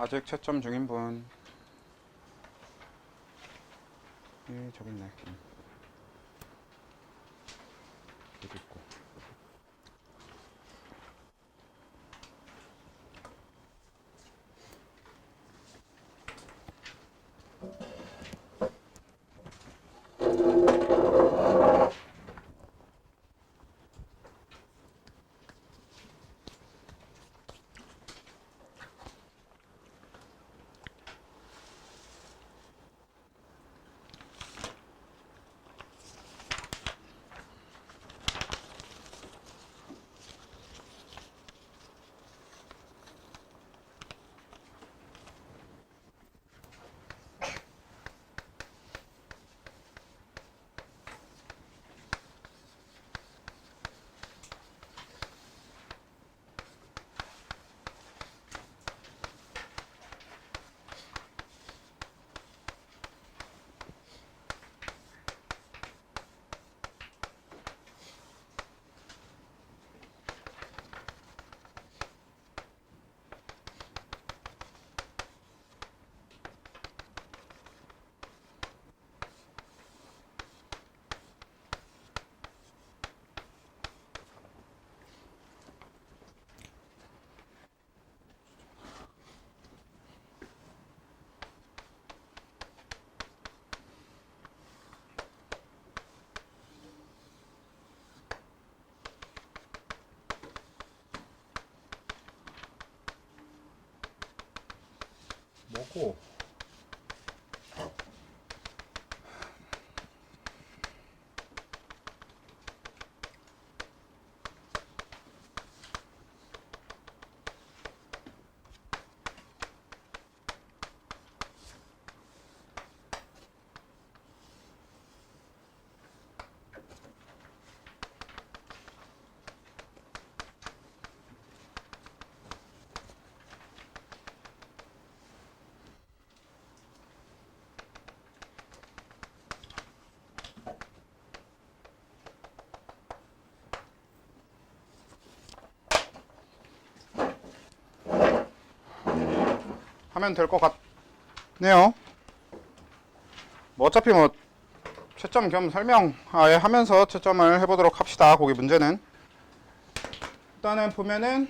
아직 채점 중인 분. 저기 있네. 여기 있고. 뭐고? 하면 될 것 같네요. 뭐 어차피 뭐 채점 겸 설명 아예 하면서 채점을 해보도록 합시다. 거기 문제는 일단은 보면은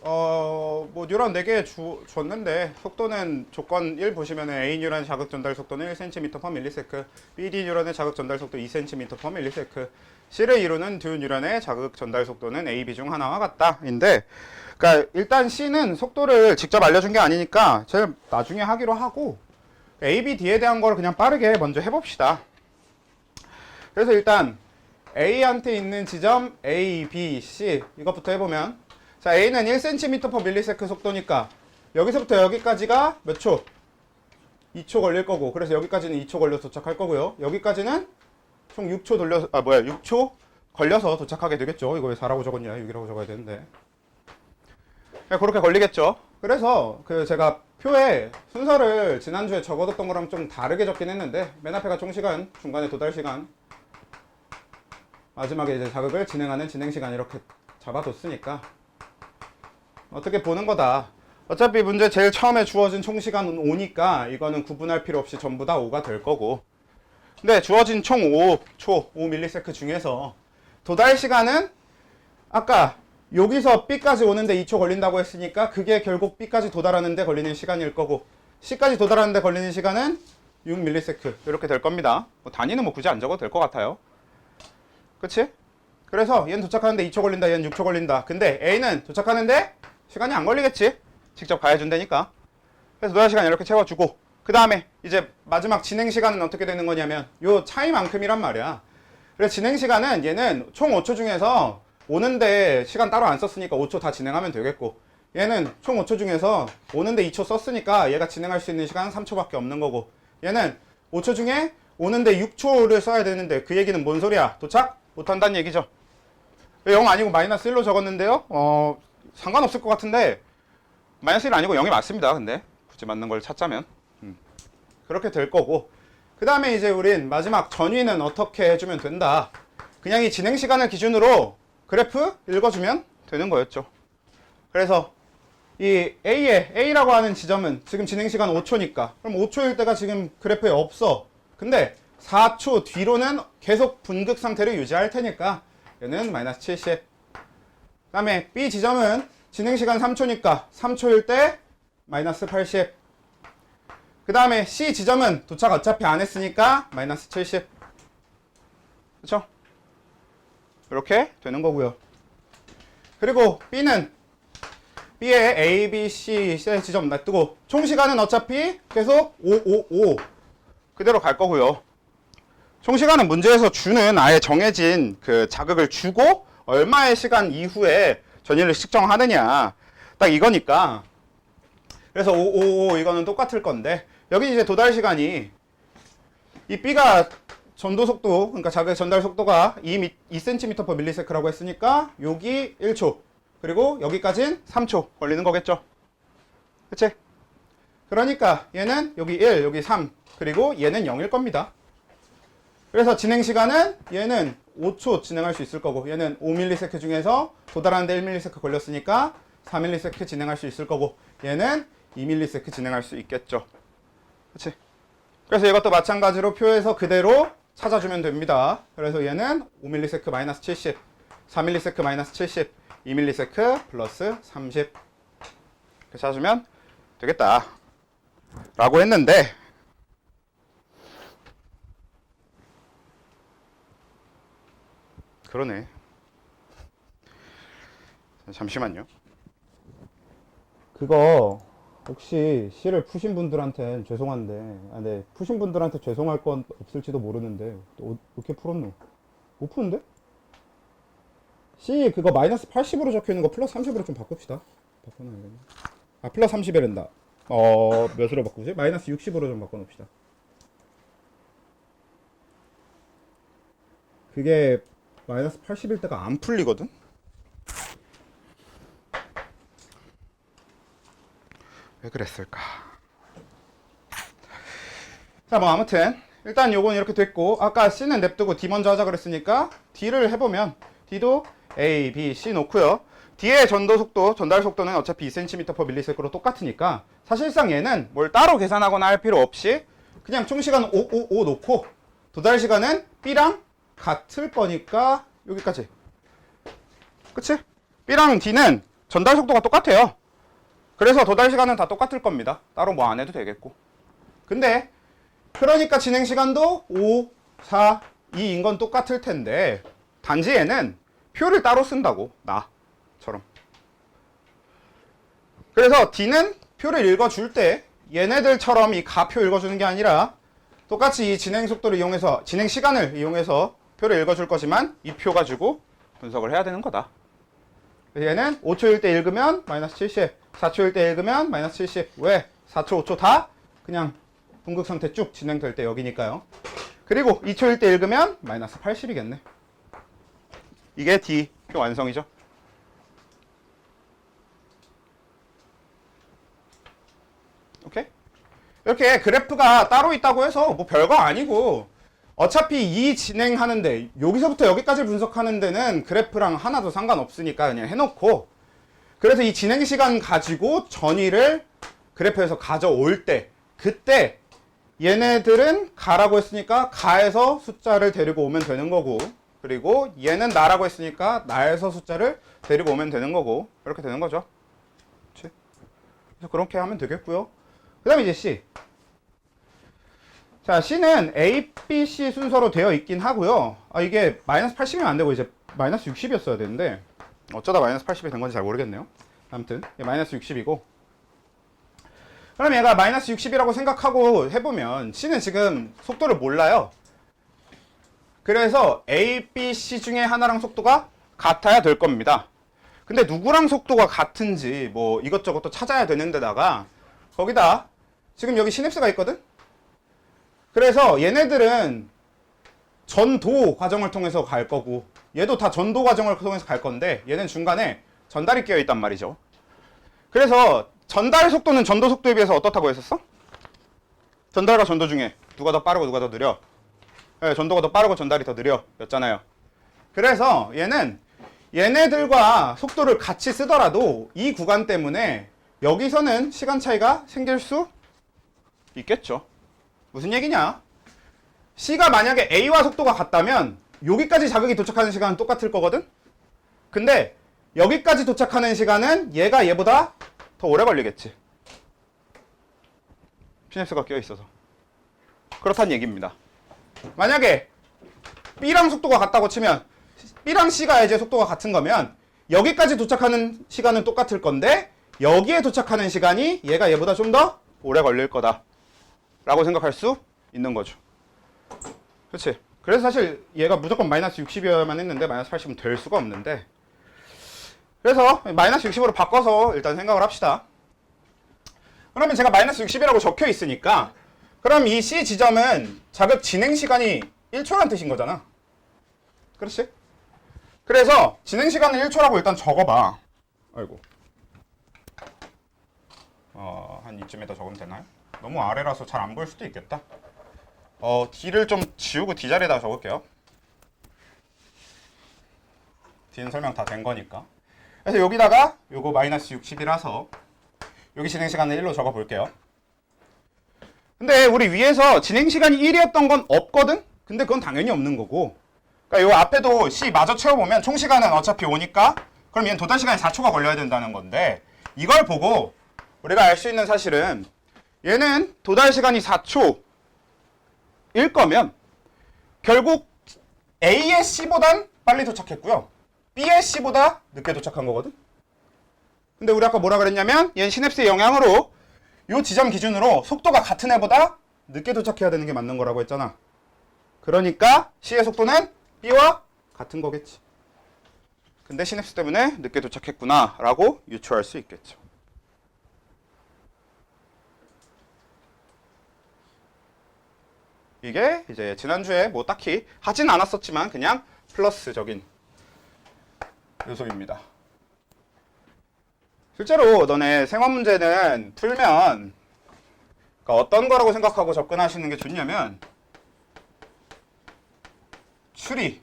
뭐 뉴런 4개 줬는데 속도는 조건 1 보시면은 A 뉴런의 자극 전달 속도는 1cm/ms, BD 뉴런의 자극 전달 속도 2cm/ms, C를 이루는 두 뉴런의 자극 전달 속도는 AB 중 하나와 같다인데, 그러니까 일단 C는 속도를 직접 알려준 게 아니니까 제일 나중에 하기로 하고 AB, D에 대한 걸 그냥 빠르게 먼저 해봅시다. 그래서 일단 A한테 있는 지점 A, B, C 이것부터 해보면, 자, A는 1cm/ms 속도니까 여기서부터 여기까지가 몇 초? 2초 걸릴 거고, 그래서 여기까지는 2초 걸려서 도착할 거고요. 여기까지는 총 6초 6초 걸려서 도착하게 되겠죠. 이거 왜 4라고 적었냐? 6이라고 적어야 되는데. 그렇게 걸리겠죠. 그래서 제가 표에 순서를 지난주에 적어뒀던 거랑 좀 다르게 적긴 했는데, 맨 앞에가 총시간, 중간에 도달시간, 마지막에 이제 자극을 진행하는 진행시간 이렇게 잡아뒀으니까 어떻게 보는 거다. 어차피 문제 제일 처음에 주어진 총시간은 5니까 이거는 구분할 필요 없이 전부 다 5가 될 거고, 근데 주어진 총 5초, 5ms 중에서 도달 시간은 아까 여기서 B까지 오는데 2초 걸린다고 했으니까 그게 결국 B까지 도달하는데 걸리는 시간일 거고, C까지 도달하는데 걸리는 시간은 6ms 이렇게 될 겁니다. 뭐 단위는 뭐 굳이 안 적어도 될 것 같아요. 그치? 그래서 얘는 도착하는데 2초 걸린다, 얘는 6초 걸린다. 근데 A는 도착하는데 시간이 안 걸리겠지? 직접 가해준다니까. 그래서 도달 시간 이렇게 채워주고, 그 다음에 이제 마지막 진행 시간은 어떻게 되는 거냐면 요 차이만큼이란 말이야. 그래서 진행 시간은 얘는 총 5초 중에서 오는데 시간 따로 안 썼으니까 5초 다 진행하면 되겠고, 얘는 총 5초 중에서 오는데 2초 썼으니까 얘가 진행할 수 있는 시간은 3초밖에 없는 거고, 얘는 5초 중에 오는데 6초를 써야 되는데 그 얘기는 뭔 소리야? 도착 못한다는 얘기죠. 0 아니고 마이너스 1로 적었는데요. 상관없을 것 같은데 마이너스 1 아니고 0이 맞습니다. 근데 굳이 맞는 걸 찾자면 그렇게 될 거고, 그 다음에 이제 우린 마지막 전위는 어떻게 해주면 된다. 그냥 이 진행 시간을 기준으로 그래프 읽어주면 되는 거였죠. 그래서 이 A라고 하는 지점은 지금 진행시간 5초니까 그럼 5초일 때가 지금 그래프에 없어. 근데 4초 뒤로는 계속 분극 상태를 유지할 테니까 얘는 마이너스 70. 그 다음에 B 지점은 진행시간 3초니까 3초일 때 마이너스 80. 그 다음에 C 지점은 도착 어차피 안 했으니까 마이너스 70. 그쵸? 이렇게 되는 거고요. 그리고 B는 B에 A, B, C 지점 놔두고 총 시간은 어차피 계속 5 그대로 갈 거고요. 총 시간은 문제에서 주는 아예 정해진 그 자극을 주고 얼마의 시간 이후에 전위를 측정하느냐 딱 이거니까. 그래서 5 이거는 똑같을 건데 여기 이제 도달 시간이 이 B가 전도 속도 그러니까 자극 전달 속도가 2cm/ms라고 했으니까 여기 1초 그리고 여기까지는 3초 걸리는 거겠죠. 그치? 그러니까 얘는 여기 1, 여기 3, 그리고 얘는 0일 겁니다. 그래서 진행 시간은 얘는 5초 진행할 수 있을 거고 얘는 5ms 중에서 도달하는데 1ms 걸렸으니까 4ms 진행할 수 있을 거고 얘는 2ms 진행할 수 있겠죠. 그치? 그래서 이것도 마찬가지로 표에서 그대로 찾아주면 됩니다. 그래서 얘는 5ms 마이너스 70, 4ms 마이너스 70, 2ms 플러스 30 이렇게 찾으면 되겠다 라고 했는데 그러네. 잠시만요. 그거 혹시 C를 푸신 분들한테는 죄송한데 네, 푸신 분들한테 죄송할 건 없을지도 모르는데 어떻게 풀었노? 못 푸는데? C 그거 마이너스 80으로 적혀있는 거 플러스 30으로 좀 바꿉시다. 바꿔놔야 되나? 아 플러스 30이란다. 몇으로 바꾸지? 마이너스 60으로 좀 바꿔놓읍시다. 그게 마이너스 80일 때가 안 풀리거든? 왜 그랬을까? 자 뭐 아무튼 일단 요건 이렇게 됐고 아까 C는 냅두고 D 먼저 하자 그랬으니까 D를 해보면 D도 A, B, C 놓고요. D의 전도 속도, 전달 속도는 어차피 2cm/ms로 똑같으니까 사실상 얘는 뭘 따로 계산하거나 할 필요 없이 그냥 총 시간 5 놓고 도달 시간은 B랑 같을 거니까 여기까지. 그치? B랑 D는 전달 속도가 똑같아요. 그래서 도달 시간은 다 똑같을 겁니다. 따로 뭐 안 해도 되겠고. 근데 그러니까 진행 시간도 5, 4, 2인 건 똑같을 텐데 단지 얘는 표를 따로 쓴다고 나처럼. 그래서 D는 표를 읽어줄 때 얘네들처럼 이 가표 읽어주는 게 아니라 똑같이 이 진행 속도를 이용해서 진행 시간을 이용해서 표를 읽어줄 거지만 이 표 가지고 분석을 해야 되는 거다. 얘는 5초일 때 읽으면 마이너스 70, 4초일 때 읽으면 마이너스 70. 왜? 4초, 5초 다 그냥 분극 상태 쭉 진행될 때 여기니까요. 그리고 2초일 때 읽으면 마이너스 80이겠네. 이게 D 표 완성이죠. 오케이? 이렇게 그래프가 따로 있다고 해서 뭐 별거 아니고 어차피 이 진행하는데 여기서부터 여기까지 분석하는 데는 그래프랑 하나도 상관없으니까 그냥 해놓고 그래서 이 진행 시간 가지고 전위를 그래프에서 가져올 때 그때 얘네들은 가라고 했으니까 가에서 숫자를 데리고 오면 되는 거고 그리고 얘는 나라고 했으니까 나에서 숫자를 데리고 오면 되는 거고 이렇게 되는 거죠. 그치? 그래서 그렇게 하면 되겠고요. 그 다음에 이제 C. 자, C는 A, B, C 순서로 되어 있긴 하고요. 이게 마이너스 80이면 안 되고 이제 마이너스 60이었어야 되는데 어쩌다 마이너스 80이 된 건지 잘 모르겠네요. 아무튼 마이너스 60이고 그럼 얘가 마이너스 60이라고 생각하고 해보면 C는 지금 속도를 몰라요. 그래서 A, B, C 중에 하나랑 속도가 같아야 될 겁니다. 근데 누구랑 속도가 같은지 뭐 이것저것 또 찾아야 되는 데다가 거기다 지금 여기 시냅스가 있거든? 그래서 얘네들은 전도 과정을 통해서 갈 거고 얘도 다 전도 과정을 통해서 갈 건데 얘는 중간에 전달이 끼어 있단 말이죠. 그래서 전달 속도는 전도 속도에 비해서 어떻다고 했었어? 전달과 전도 중에 누가 더 빠르고 누가 더 느려? 네, 전도가 더 빠르고 전달이 더 느려 였잖아요. 그래서 얘는 얘네들과 속도를 같이 쓰더라도 이 구간 때문에 여기서는 시간 차이가 생길 수 있겠죠. 무슨 얘기냐? C가 만약에 A와 속도가 같다면 여기까지 자극이 도착하는 시간은 똑같을 거거든? 근데 여기까지 도착하는 시간은 얘가 얘보다 더 오래 걸리겠지. 시냅스가 끼어 있어서. 그렇다는 얘기입니다. 만약에 B랑 속도가 같다고 치면 B랑 C가 이제 속도가 같은 거면 여기까지 도착하는 시간은 똑같을 건데 여기에 도착하는 시간이 얘가 얘보다 좀 더 오래 걸릴 거다 라고 생각할 수 있는 거죠. 그렇지? 그래서 사실 얘가 무조건 마이너스 60이어야만 했는데 마이너스 80은 될 수가 없는데, 그래서 마이너스 60으로 바꿔서 일단 생각을 합시다. 그러면 제가 마이너스 60이라고 적혀 있으니까 그럼 이 C 지점은 자극 진행 시간이 1초란 뜻인 거잖아. 그렇지? 그래서 진행 시간을 1초라고 일단 적어봐. 아이고. 한 이쯤에다 적으면 되나요? 너무 아래라서 잘 안 보일 수도 있겠다. D를 좀 지우고 D 자리에다 적을게요. D는 설명 다 된 거니까. 그래서 여기다가 요거 마이너스 60이라서 여기 진행 시간을 1로 적어 볼게요. 근데 우리 위에서 진행 시간이 1이었던 건 없거든? 근데 그건 당연히 없는 거고. 그러니까 요 앞에도 C 마저 채워보면 총 시간은 어차피 5니까 그럼 얘는 도달 시간이 4초가 걸려야 된다는 건데, 이걸 보고 우리가 알 수 있는 사실은 얘는 도달 시간이 4초일 거면 결국 A의 C보단 빨리 도착했고요. B의 C보다 늦게 도착한 거거든? 근데 우리 아까 뭐라 그랬냐면 얘는 시냅스의 영향으로 이 지점 기준으로 속도가 같은 애보다 늦게 도착해야 되는 게 맞는 거라고 했잖아. 그러니까 C의 속도는 B와 같은 거겠지. 근데 시냅스 때문에 늦게 도착했구나 라고 유추할 수 있겠죠. 이게 이제 지난주에 뭐 딱히 하진 않았었지만 그냥 플러스적인 요소입니다. 실제로 너네 생활 문제는 풀면 그러니까 어떤 거라고 생각하고 접근하시는 게 좋냐면 추리,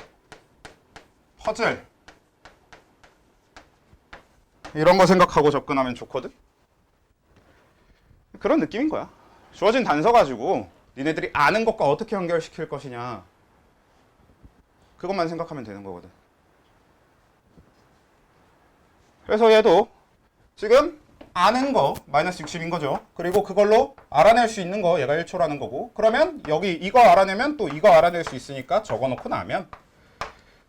퍼즐 이런 거 생각하고 접근하면 좋거든? 그런 느낌인 거야. 주어진 단서 가지고 니네들이 아는 것과 어떻게 연결시킬 것이냐 그것만 생각하면 되는 거거든. 그래서 얘도 지금 아는 거 마이너스 60인 거죠. 그리고 그걸로 알아낼 수 있는 거 얘가 1초라는 거고, 그러면 여기 이거 알아내면 또 이거 알아낼 수 있으니까 적어놓고 나면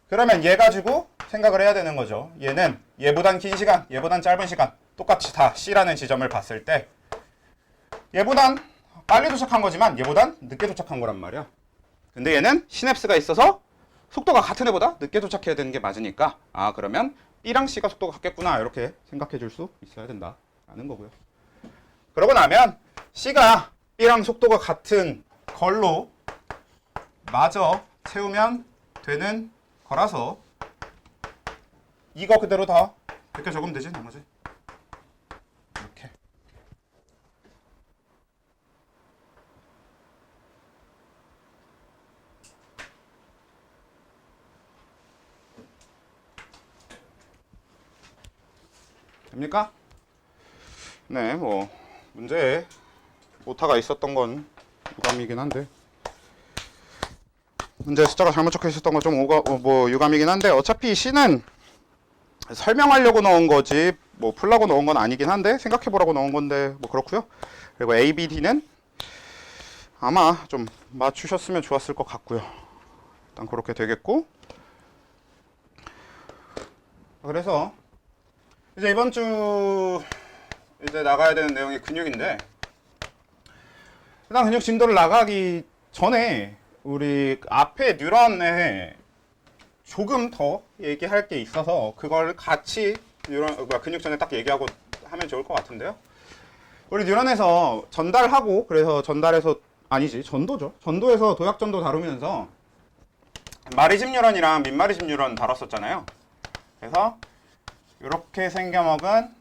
그러면 얘 가지고 생각을 해야 되는 거죠. 얘는 얘보단 긴 시간, 얘보단 짧은 시간 똑같이 다 C라는 지점을 봤을 때 얘보단 빨리 도착한 거지만 얘보단 늦게 도착한 거란 말이야. 근데 얘는 시냅스가 있어서 속도가 같은 애보다 늦게 도착해야 되는 게 맞으니까 그러면 B랑 C가 속도가 같겠구나 이렇게 생각해 줄 수 있어야 된다 라는 거고요. 그러고 나면 C가 B랑 속도가 같은 걸로 마저 채우면 되는 거라서 이거 그대로 다 이렇게 적으면 되지 나머지. 이렇게. 됩니까? 네, 뭐 문제에 오타가 있었던 건 유감이긴 한데 문제 숫자가 잘못 적혀 있었던 건 좀 유감이긴 한데 어차피 C는 설명하려고 넣은 거지 뭐 풀라고 넣은 건 아니긴 한데 생각해보라고 넣은 건데 뭐 그렇고요. 그리고 A, B, D는 아마 좀 맞추셨으면 좋았을 것 같고요. 일단 그렇게 되겠고, 그래서 이제 이번 주 이제 나가야 되는 내용이 근육인데, 일단 근육 진도를 나가기 전에 우리 앞에 뉴런에 조금 더 얘기할 게 있어서 그걸 같이 근육 전에 딱 얘기하고 하면 좋을 것 같은데요. 우리 뉴런에서 전달하고 그래서 전달해서 아니지 전도죠. 전도에서 도약전도 다루면서 마리즘 뉴런이랑 민마리즘 뉴런 다뤘었잖아요. 그래서 이렇게 생겨먹은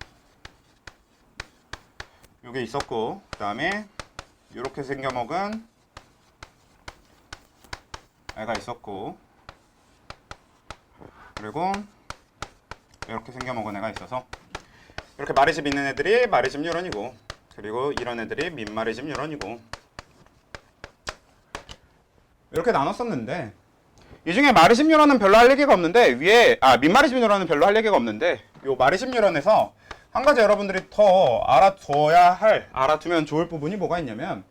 요게 있었고, 그 다음에 이렇게 생겨먹은 애가 있었고, 그리고 이렇게 생겨먹은 애가 있어서 이렇게 마리집 있는 애들이 마리집 뉴런이고, 그리고 이런 애들이 민마리집 뉴런이고, 이렇게 나눴었는데, 이 중에 마리집 뉴런은 별로 할 얘기가 없는데, 민마리집 뉴런은 별로 할 얘기가 없는데, 요 마리집 뉴런에서 한 가지 여러분들이 더 알아두면 좋을 부분이 뭐가 있냐면,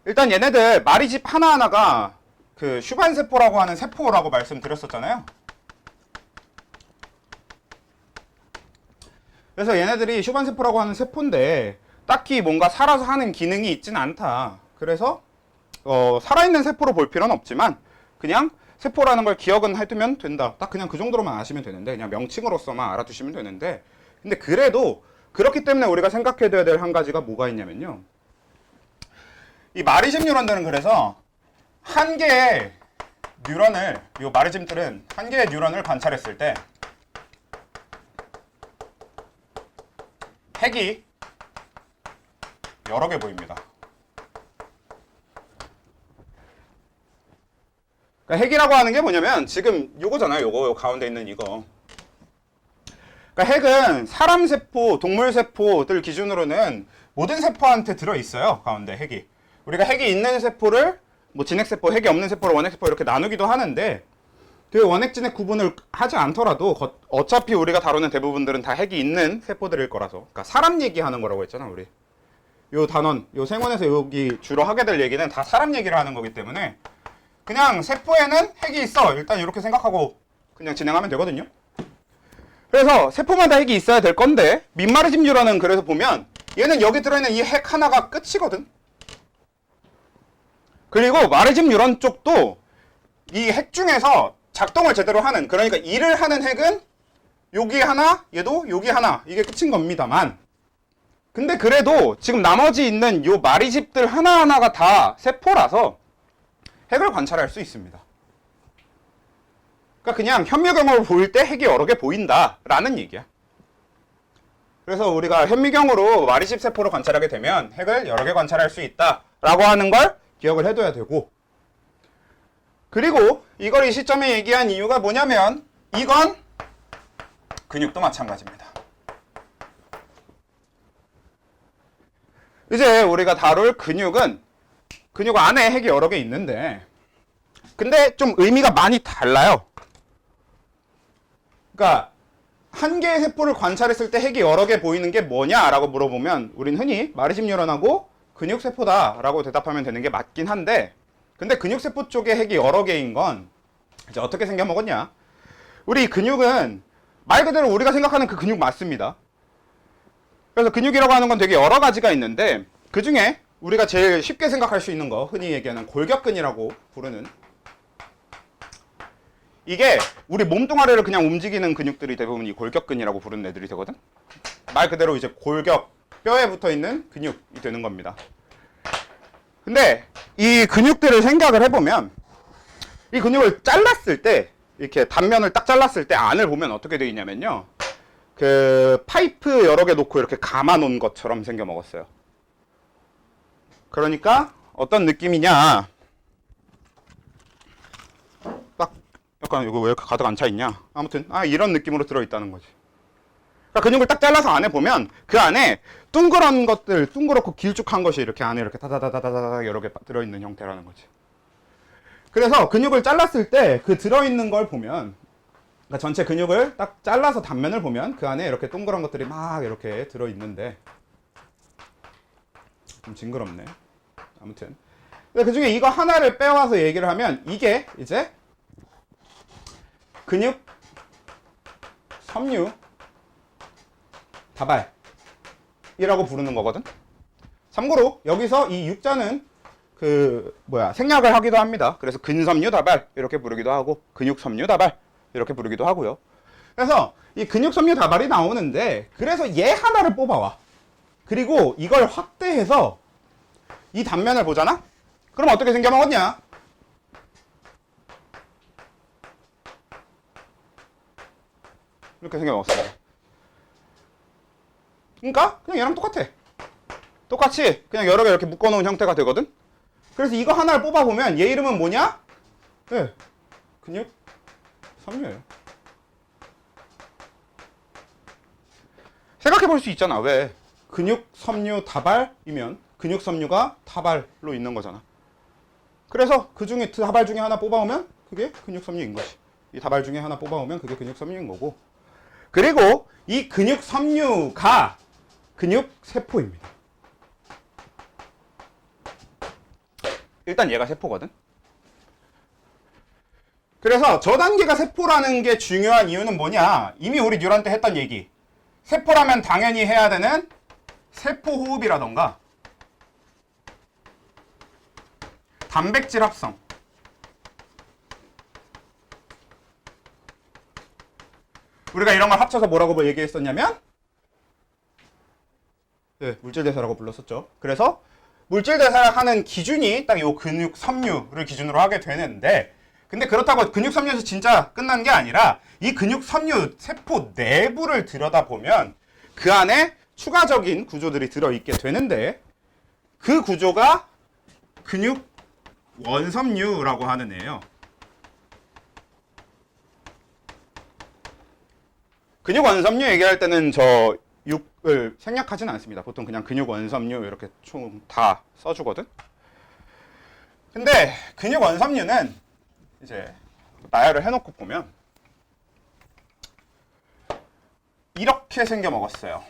일단 얘네들 마리집 하나하나가 그 슈바인 세포라고 하는 세포라고 말씀드렸었잖아요. 그래서 얘네들이 슈바인 세포라고 하는 세포인데 딱히 뭔가 살아서 하는 기능이 있지는 않다. 그래서 살아있는 세포로 볼 필요는 없지만 그냥 세포라는 걸 기억은 해두면 된다. 딱 그냥 그 정도로만 아시면 되는데, 그냥 명칭으로서만 알아두시면 되는데, 근데 그래도 그렇기 때문에 우리가 생각해둬야 될 한 가지가 뭐가 있냐면요, 이 마리집 뉴런들은 그래서 한 개의 뉴런을, 이 마리집들은 한 개의 뉴런을 관찰했을 때 핵이 여러 개 보입니다. 그러니까 핵이라고 하는 게 뭐냐면 지금 요거잖아요. 요거 가운데 있는 이거. 그러니까 핵은 사람 세포, 동물 세포들 기준으로는 모든 세포한테 들어 있어요. 가운데 핵이. 우리가 핵이 있는 세포를 뭐 진핵세포, 핵이 없는 세포를 원핵세포 이렇게 나누기도 하는데, 그 원핵 진핵 구분을 하지 않더라도 어차피 우리가 다루는 대부분들은 다 핵이 있는 세포들일 거라서. 그러니까 사람 얘기하는 거라고 했잖아, 우리. 요 단원, 요 생원에서 여기 주로 하게 될 얘기는 다 사람 얘기를 하는 거기 때문에 그냥 세포에는 핵이 있어, 일단 이렇게 생각하고 그냥 진행하면 되거든요. 그래서 세포마다 핵이 있어야 될 건데, 민마리집 뉴런은 그래서 보면 얘는 여기 들어있는 이 핵 하나가 끝이거든. 그리고 마리집 뉴런 쪽도 이 핵 중에서 작동을 제대로 하는, 그러니까 일을 하는 핵은 여기 하나, 얘도 여기 하나, 이게 끝인 겁니다만, 근데 그래도 지금 나머지 있는 요 마리집들 하나하나가 다 세포라서 핵을 관찰할 수 있습니다. 그러니까 그냥 현미경으로 보일 때 핵이 여러 개 보인다라는 얘기야. 그래서 우리가 현미경으로 마리집 세포를 관찰하게 되면 핵을 여러 개 관찰할 수 있다라고 하는 걸 기억을 해둬야 되고, 그리고 이걸 이 시점에 얘기한 이유가 뭐냐면 이건 근육도 마찬가지입니다. 이제 우리가 다룰 근육은 근육 안에 핵이 여러 개 있는데, 근데 좀 의미가 많이 달라요. 그러니까 한 개의 세포를 관찰했을 때 핵이 여러 개 보이는 게 뭐냐라고 물어보면 우린 흔히 마리집 뉴런하고 근육세포다라고 대답하면 되는 게 맞긴 한데, 근데 근육세포 쪽에 핵이 여러 개인 건 이제 어떻게 생겨먹었냐, 우리 근육은 말 그대로 우리가 생각하는 그 근육 맞습니다. 그래서 근육이라고 하는 건 되게 여러 가지가 있는데, 그 중에 우리가 제일 쉽게 생각할 수 있는 거, 흔히 얘기하는 골격근이라고 부르는, 이게 우리 몸뚱아리를 그냥 움직이는 근육들이 대부분 이 골격근이라고 부르는 애들이 되거든. 말 그대로 이제 골격, 뼈에 붙어 있는 근육이 되는 겁니다. 근데 이 근육들을 생각을 해보면, 이 근육을 잘랐을 때, 이렇게 단면을 딱 잘랐을 때 안을 보면 어떻게 되어 있냐면요, 그 파이프 여러 개 놓고 이렇게 감아 놓은 것처럼 생겨 먹었어요. 그러니까 어떤 느낌이냐, 딱 약간 이거 왜 이렇게 가득 안 차 있냐, 아무튼 이런 느낌으로 들어있다는 거지. 그러니까 근육을 딱 잘라서 안에 보면 그 안에 둥그런 것들, 둥그렇고 길쭉한 것이 이렇게 안에 이렇게 다다다다다다 여러 개 들어있는 형태라는 거지. 그래서 근육을 잘랐을 때 그 들어있는 걸 보면, 그러니까 전체 근육을 딱 잘라서 단면을 보면 그 안에 이렇게 동그란 것들이 막 이렇게 들어있는데, 좀 징그럽네. 아무튼 그 중에 이거 하나를 빼와서 얘기를 하면 이게 이제 근육 섬유 다발이라고 부르는 거거든. 참고로 여기서 이 육자는 생략을 하기도 합니다. 그래서 근섬유 다발 이렇게 부르기도 하고 근육섬유 다발 이렇게 부르기도 하고요. 그래서 이 근육섬유 다발이 나오는데, 그래서 얘 하나를 뽑아와. 그리고 이걸 확대해서 이 단면을 보잖아? 그럼 어떻게 생겨먹었냐? 이렇게 생겨먹었습니다. 그러니까 그냥 얘랑 똑같아. 똑같이 그냥 여러 개 이렇게 묶어놓은 형태가 되거든? 그래서 이거 하나를 뽑아보면 얘 이름은 뭐냐? 네, 근육 섬유예요. 생각해 볼 수 있잖아. 왜? 근육 섬유 다발이면 근육 섬유가 다발로 있는 거잖아. 그래서 그 중에 다발 중에 하나 뽑아오면 그게 근육 섬유인 거지. 이 다발 중에 하나 뽑아오면 그게 근육 섬유인 거고. 그리고 이 근육 섬유가 근육 세포입니다. 일단 얘가 세포거든. 그래서 저단계가 세포라는 게 중요한 이유는 뭐냐? 이미 우리 뉴런 때 했던 얘기. 세포라면 당연히 해야 되는 세포호흡이라던가 단백질 합성, 우리가 이런 걸 합쳐서 뭐라고 얘기했었냐면 네, 물질대사라고 불렀었죠. 그래서 물질대사를 하는 기준이 딱 이 근육 섬유를 기준으로 하게 되는데, 근데 그렇다고 근육 섬유에서 진짜 끝난 게 아니라 이 근육 섬유 세포 내부를 들여다보면 그 안에 추가적인 구조들이 들어있게 되는데, 그 구조가 근육 원섬유라고 하는 애예요. 근육 원섬유 얘기할 때는 저 6을 생략하지는 않습니다. 보통 그냥 근육 원섬유 이렇게 총 다 써주거든. 근데 근육 원섬유는 이제 나열을 해놓고 보면 이렇게 생겨 먹었어요.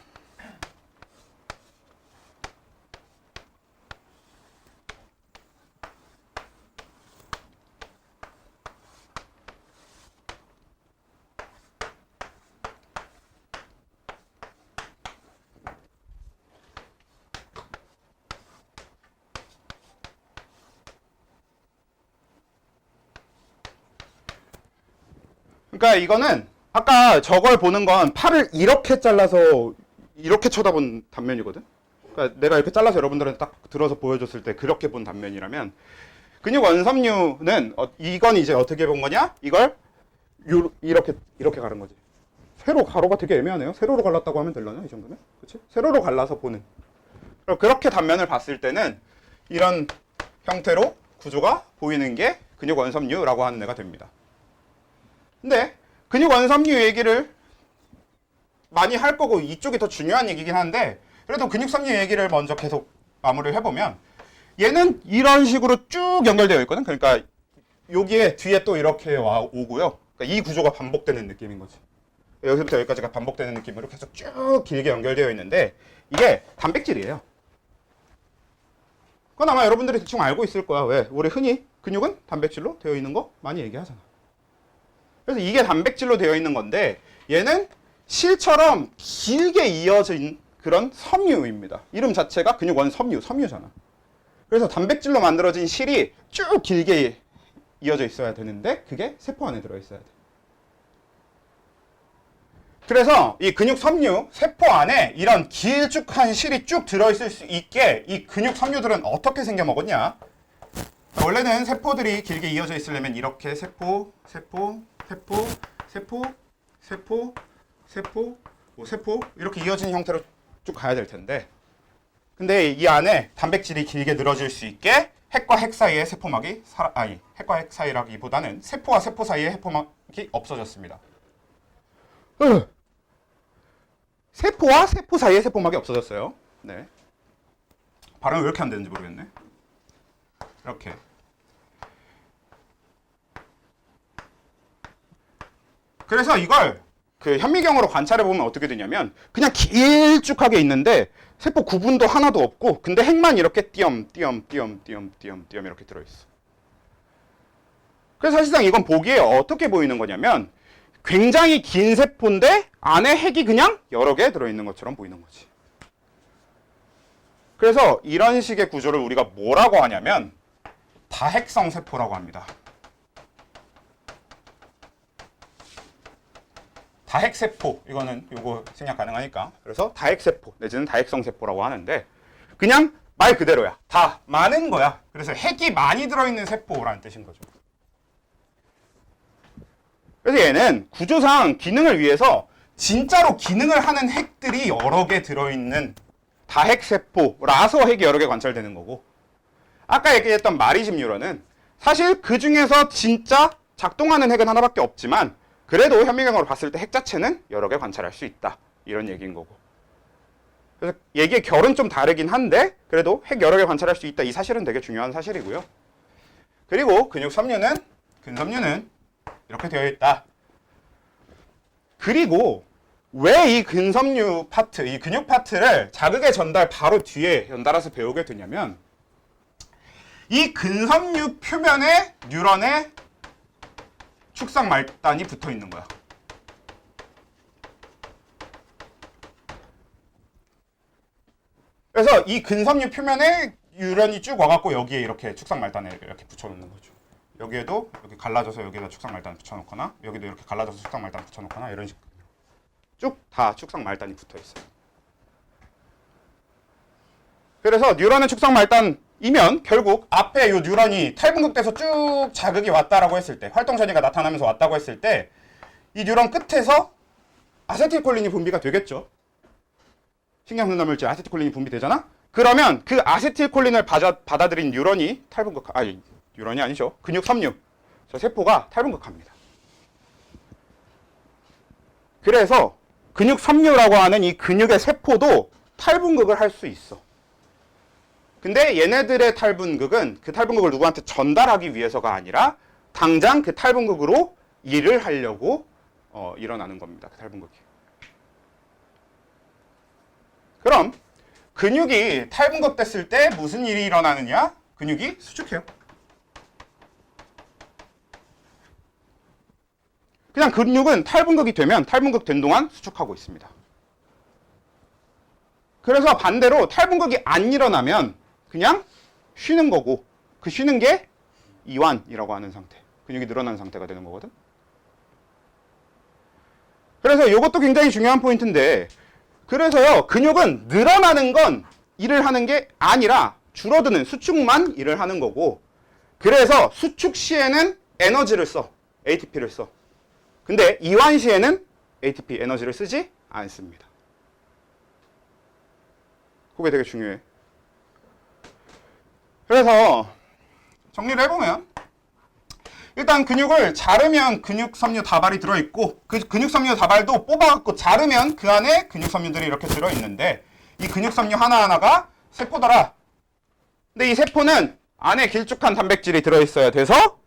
그러니까 이거는 아까 저걸 보는 건 팔을 이렇게 잘라서 이렇게 쳐다본 단면이거든. 그러니까 내가 이렇게 잘라서 여러분들한테 딱 들어서 보여줬을 때 그렇게 본 단면이라면, 근육 원섬유는 이건 이제 어떻게 본 거냐? 이걸 이렇게 가른 거지. 세로 가로가 되게 애매하네요. 세로로 갈랐다고 하면 되려나 이 정도면? 그렇지? 세로로 갈라서 보는. 그렇게 단면을 봤을 때는 이런 형태로 구조가 보이는 게 근육 원섬유라고 하는 애가 됩니다. 근데 근육 원섬유 얘기를 많이 할 거고 이쪽이 더 중요한 얘기긴 한데, 그래도 근육 섬유 얘기를 먼저 계속 마무리를 해보면 얘는 이런 식으로 쭉 연결되어 있거든. 그러니까 여기에 뒤에 또 이렇게 오고요. 그러니까 이 구조가 반복되는 느낌인 거지. 여기서부터 여기까지가 반복되는 느낌으로 계속 쭉 길게 연결되어 있는데 이게 단백질이에요. 그건 아마 여러분들이 대충 알고 있을 거야. 왜? 우리 흔히 근육은 단백질로 되어 있는 거 많이 얘기하잖아. 그래서 이게 단백질로 되어 있는 건데 얘는 실처럼 길게 이어진 그런 섬유입니다. 이름 자체가 근육 원섬유, 섬유잖아. 그래서 단백질로 만들어진 실이 쭉 길게 이어져 있어야 되는데 그게 세포 안에 들어있어야 돼. 그래서 이 근육 섬유, 세포 안에 이런 길쭉한 실이 쭉 들어있을 수 있게 이 근육 섬유들은 어떻게 생겨 먹었냐? 원래는 세포들이 길게 이어져 있으려면 이렇게 세포, 이렇게 이어지는 형태로 쭉 가야 될 텐데, 근데 이 안에 단백질이 길게 늘어질 수 있게 핵과 핵 사이에 세포막이 핵과 핵 사이라기보다는 세포와 세포 사이에 세포막이 없어졌습니다. 세포와 세포 사이에 세포막이 없어졌어요. 네. 발음이 왜 이렇게 안 되는지 모르겠네. 이렇게. 그래서 이걸 그 현미경으로 관찰해 보면 어떻게 되냐면 그냥 길쭉하게 있는데 세포 구분도 하나도 없고, 근데 핵만 이렇게 띄엄 이렇게 들어있어. 그래서 사실상 이건 보기에 어떻게 보이는 거냐면 굉장히 긴 세포인데 안에 핵이 그냥 여러 개 들어있는 것처럼 보이는 거지. 그래서 이런 식의 구조를 우리가 뭐라고 하냐면 다핵성 세포라고 합니다. 다핵세포, 이거는 요거 생략 가능하니까. 그래서 다핵세포 내지는 다핵성 세포라고 하는데 그냥 말 그대로야. 다 많은 거야. 그래서 핵이 많이 들어있는 세포라는 뜻인 거죠. 그래서 얘는 구조상 기능을 위해서 진짜로 기능을 하는 핵들이 여러 개 들어있는 다핵세포라서 핵이 여러 개 관찰되는 거고, 아까 얘기했던 마리즘 뉴런은 사실 그 중에서 진짜 작동하는 핵은 하나밖에 없지만 그래도 현미경으로 봤을 때 핵 자체는 여러 개 관찰할 수 있다. 이런 얘기인 거고. 그래서 얘기의 결은 좀 다르긴 한데 그래도 핵 여러 개 관찰할 수 있다. 이 사실은 되게 중요한 사실이고요. 그리고 근육 섬유는 근섬유는 이렇게 되어 있다. 그리고 왜 이 근섬유 파트, 이 근육 파트를 자극의 전달 바로 뒤에 연달아서 배우게 되냐면 이 근섬유 표면에 뉴런의 축삭 말단이 붙어 있는 거야. 그래서 이 근섬유 표면에 뉴런이 쭉 와갖고 여기에 이렇게 축삭 말단을 이렇게 붙여놓는 거죠. 여기에도 이렇게 갈라져서 여기에다 축삭 말단 붙여놓거나 여기도 이렇게 갈라져서 축삭 말단 붙여놓거나 이런 식으로 쭉 다 축삭 말단이 붙어 있어요. 그래서 뉴런의 축삭 말단이면 결국 앞에 이 뉴런이 탈분극돼서 쭉 자극이 왔다라고 했을 때, 활동 전이가 나타나면서 왔다고 했을 때 이 뉴런 끝에서 아세틸콜린이 분비가 되겠죠. 신경전달 물질 아세틸콜린이 분비되잖아. 그러면 그 아세틸콜린을 받아들인 뉴런이 뉴런이 아니죠. 근육 섬유, 저 세포가 탈분극합니다. 그래서 근육 섬유라고 하는 이 근육의 세포도 탈분극을 할 수 있어. 근데 얘네들의 탈분극은 그 탈분극을 누구한테 전달하기 위해서가 아니라 당장 그 탈분극으로 일을 하려고 일어나는 겁니다. 그 탈분극이. 그럼 근육이 탈분극됐을 때 무슨 일이 일어나느냐? 근육이 수축해요. 그냥 근육은 탈분극이 되면 탈분극된 동안 수축하고 있습니다. 그래서 반대로 탈분극이 안 일어나면 그냥 쉬는 거고 그 쉬는 게 이완이라고 하는 상태. 근육이 늘어난 상태가 되는 거거든. 그래서 이것도 굉장히 중요한 포인트인데 그래서요 근육은 늘어나는 건 일을 하는 게 아니라 줄어드는 수축만 일을 하는 거고 그래서 수축 시에는 에너지를 써. ATP를 써. 근데 이완 시에는 ATP 에너지를 쓰지 않습니다. 그게 되게 중요해. 그래서 정리를 해보면 일단 근육을 자르면 근육섬유 다발이 들어있고 그 근육섬유 다발도 뽑아갖고 자르면 그 안에 근육섬유들이 이렇게 들어있는데 이 근육섬유 하나하나가 세포더라. 근데 이 세포는 안에 길쭉한 단백질이 들어있어야 돼서